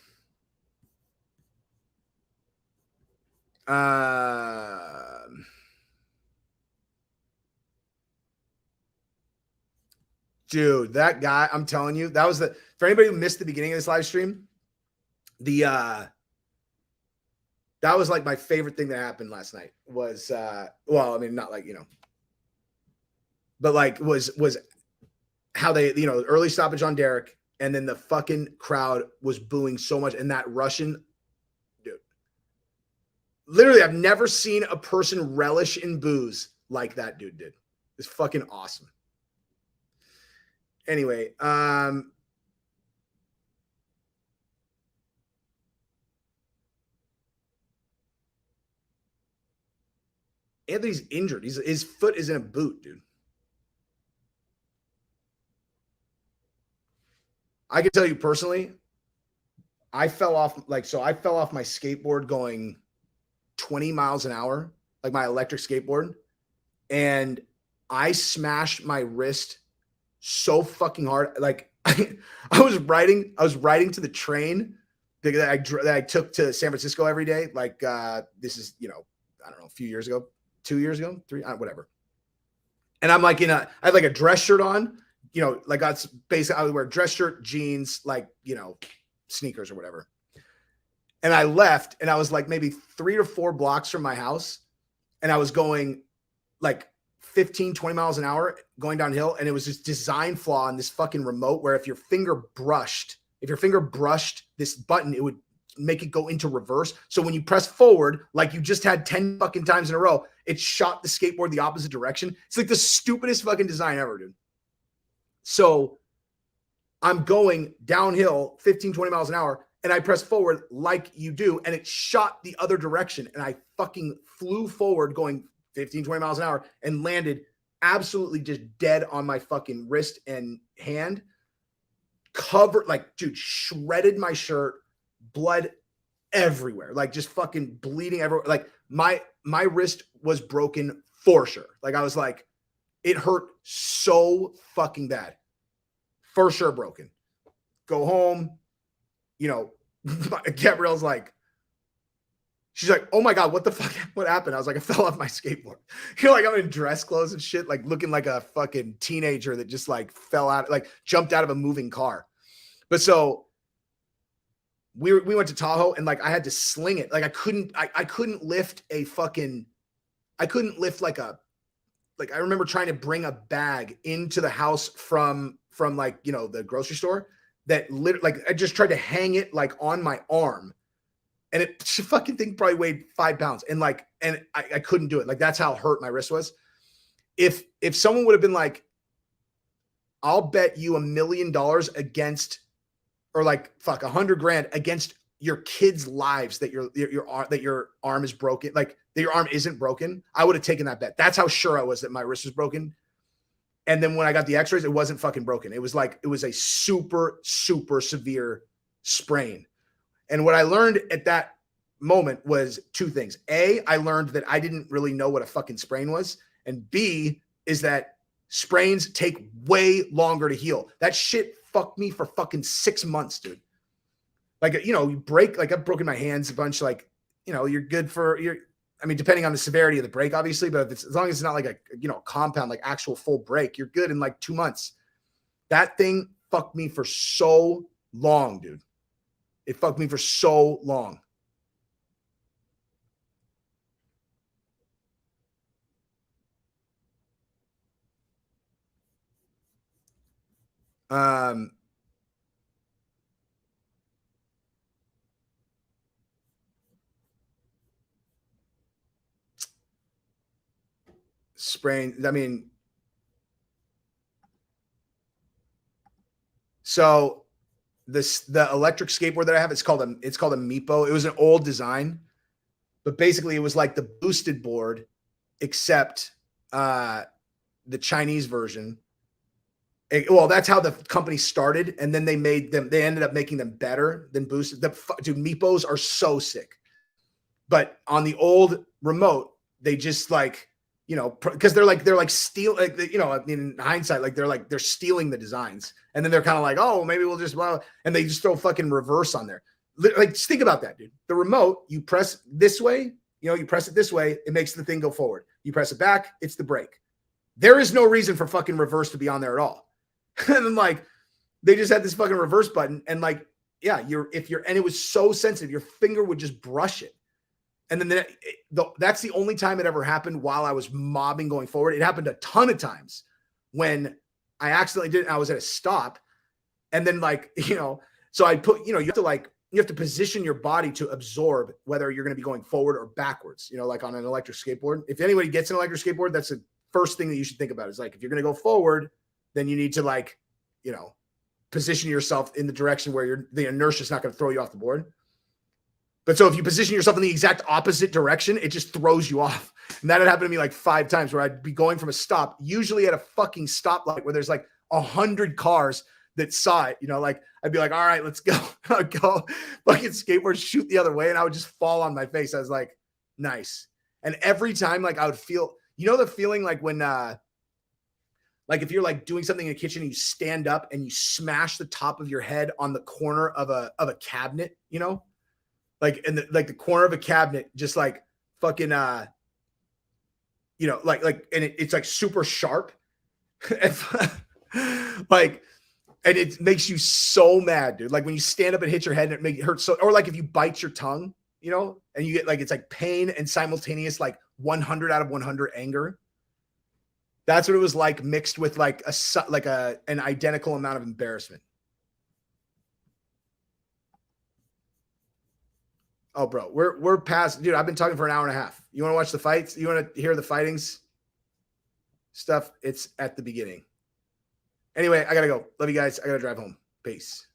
Dude, that guy, I'm telling you, that was for anybody who missed the beginning of this live stream, that was like my favorite thing that happened last night was, well, I mean, not like, you know, but like was how they, you know, early stoppage on Derrick, and then the fucking crowd was booing so much. And that Russian dude, literally, I've never seen a person relish in boos like that dude did. It's fucking awesome. Anyway, Anthony's injured. His foot is in a boot, dude. I can tell you personally, I fell off my skateboard going 20 miles an hour, like my electric skateboard, and I smashed my wrist so fucking hard. Like I was riding to the train that I took to San Francisco every day. Like this is, you know, I don't know, a few years ago, 2 years ago, 3, whatever. And I'm like I had like a dress shirt on, you know, like that's basically, I would wear a dress shirt, jeans, like, you know, sneakers or whatever. And I left, and I was like maybe 3 or 4 blocks from my house, and I was going like 15, 20 miles an hour going downhill. And it was this design flaw in this fucking remote where if your finger brushed this button, it would make it go into reverse. So when you press forward, like you just had 10 fucking times in a row, it shot the skateboard the opposite direction. It's like the stupidest fucking design ever, dude. So I'm going downhill 15, 20 miles an hour, and I press forward like you do, and it shot the other direction. And I fucking flew forward going 15, 20 miles an hour and landed absolutely just dead on my fucking wrist and hand. Covered, like, dude, shredded my shirt, blood everywhere, like just fucking bleeding everywhere. Like my wrist was broken for sure. Like I was like, it hurt so fucking bad. For sure broken. Go home, you know, Gabrielle's like, she's like, oh my God, what the fuck? What happened? I was like, I fell off my skateboard. You know, like I'm in dress clothes and shit, like looking like a fucking teenager that just like fell out, like jumped out of a moving car. But so we went to Tahoe and like I had to sling it. Like I couldn't lift a fucking, I couldn't lift like a, like I remember trying to bring a bag into the house from like, you know, the grocery store that like I just tried to hang it like on my arm, and it fucking thing probably weighed 5 pounds. And like, and I couldn't do it. Like that's how hurt my wrist was. If someone would have been like, I'll bet you $1 million against, or like fuck $100,000 against your kids' lives that your arm is broken, like that your arm isn't broken, I would have taken that bet. That's how sure I was that my wrist was broken. And then when I got the x-rays, it wasn't fucking broken. It was like, it was a super, super severe sprain. And what I learned at that moment was 2 things. A, I learned that I didn't really know what a fucking sprain was. And B, is that sprains take way longer to heal. That shit fucked me for fucking 6 months, dude. Like, you know, you break, like I've broken my hands a bunch, like, you know, you're good for I mean, depending on the severity of the break, obviously, but if it's, as long as it's not like a, you know, compound, like actual full break, you're good in like 2 months. That thing fucked me for so long, dude. It fucked me for so long. Sprain. I mean, so the electric skateboard that I have, it's called a Meepo. It was an old design, but basically it was like the boosted board, except the Chinese version. Well, that's how the company started, and then they ended up making them better than boosted. Dude, Meepos are so sick. But on the old remote, they just like, you know, because they're like stealing, you know, in hindsight, like they're stealing the designs, and then they're kind of like, oh, maybe we'll just, well, and they just throw fucking reverse on there. Like, just think about that, dude. The remote, you press this way, you know, you press it this way, it makes the thing go forward. You press it back, it's the brake. There is no reason for fucking reverse to be on there at all. And then like, they just had this fucking reverse button, and like, yeah, and it was so sensitive, your finger would just brush it. And then that's the only time it ever happened while I was mobbing going forward. It happened a ton of times when I accidentally did it. I was at a stop, and then like, you know, so I put, you know, you have to position your body to absorb whether you're going to be going forward or backwards, you know, like on an electric skateboard. If anybody gets an electric skateboard, that's the first thing that you should think about is like, if you're going to go forward, then you need to like, you know, position yourself in the direction where the inertia is not going to throw you off the board. But so if you position yourself in the exact opposite direction, it just throws you off. And that had happened to me like 5 times where I'd be going from a stop, usually at a fucking stoplight where there's like 100 cars that saw it, you know, like I'd be like, all right, let's go. I'd go fucking skateboard, shoot the other way. And I would just fall on my face. I was like, nice. And every time, like I would feel, you know, the feeling like when, like if you're like doing something in the kitchen and you stand up and you smash the top of your head on the corner of a cabinet, you know, like in the corner of a cabinet, just like fucking, you know, like, and it's like super sharp. Like, and it makes you so mad, dude. Like when you stand up and hit your head and it hurts so, or like if you bite your tongue, you know, and you get like, it's like pain and simultaneous, like 100 out of 100 anger. That's what it was like, mixed with like an identical amount of embarrassment. Oh, bro, we're past, dude. I've been talking for an hour and a half. You want to watch the fights? You want to hear the fightings stuff? It's at the beginning. Anyway, I gotta go. Love you guys. I gotta drive home. Peace.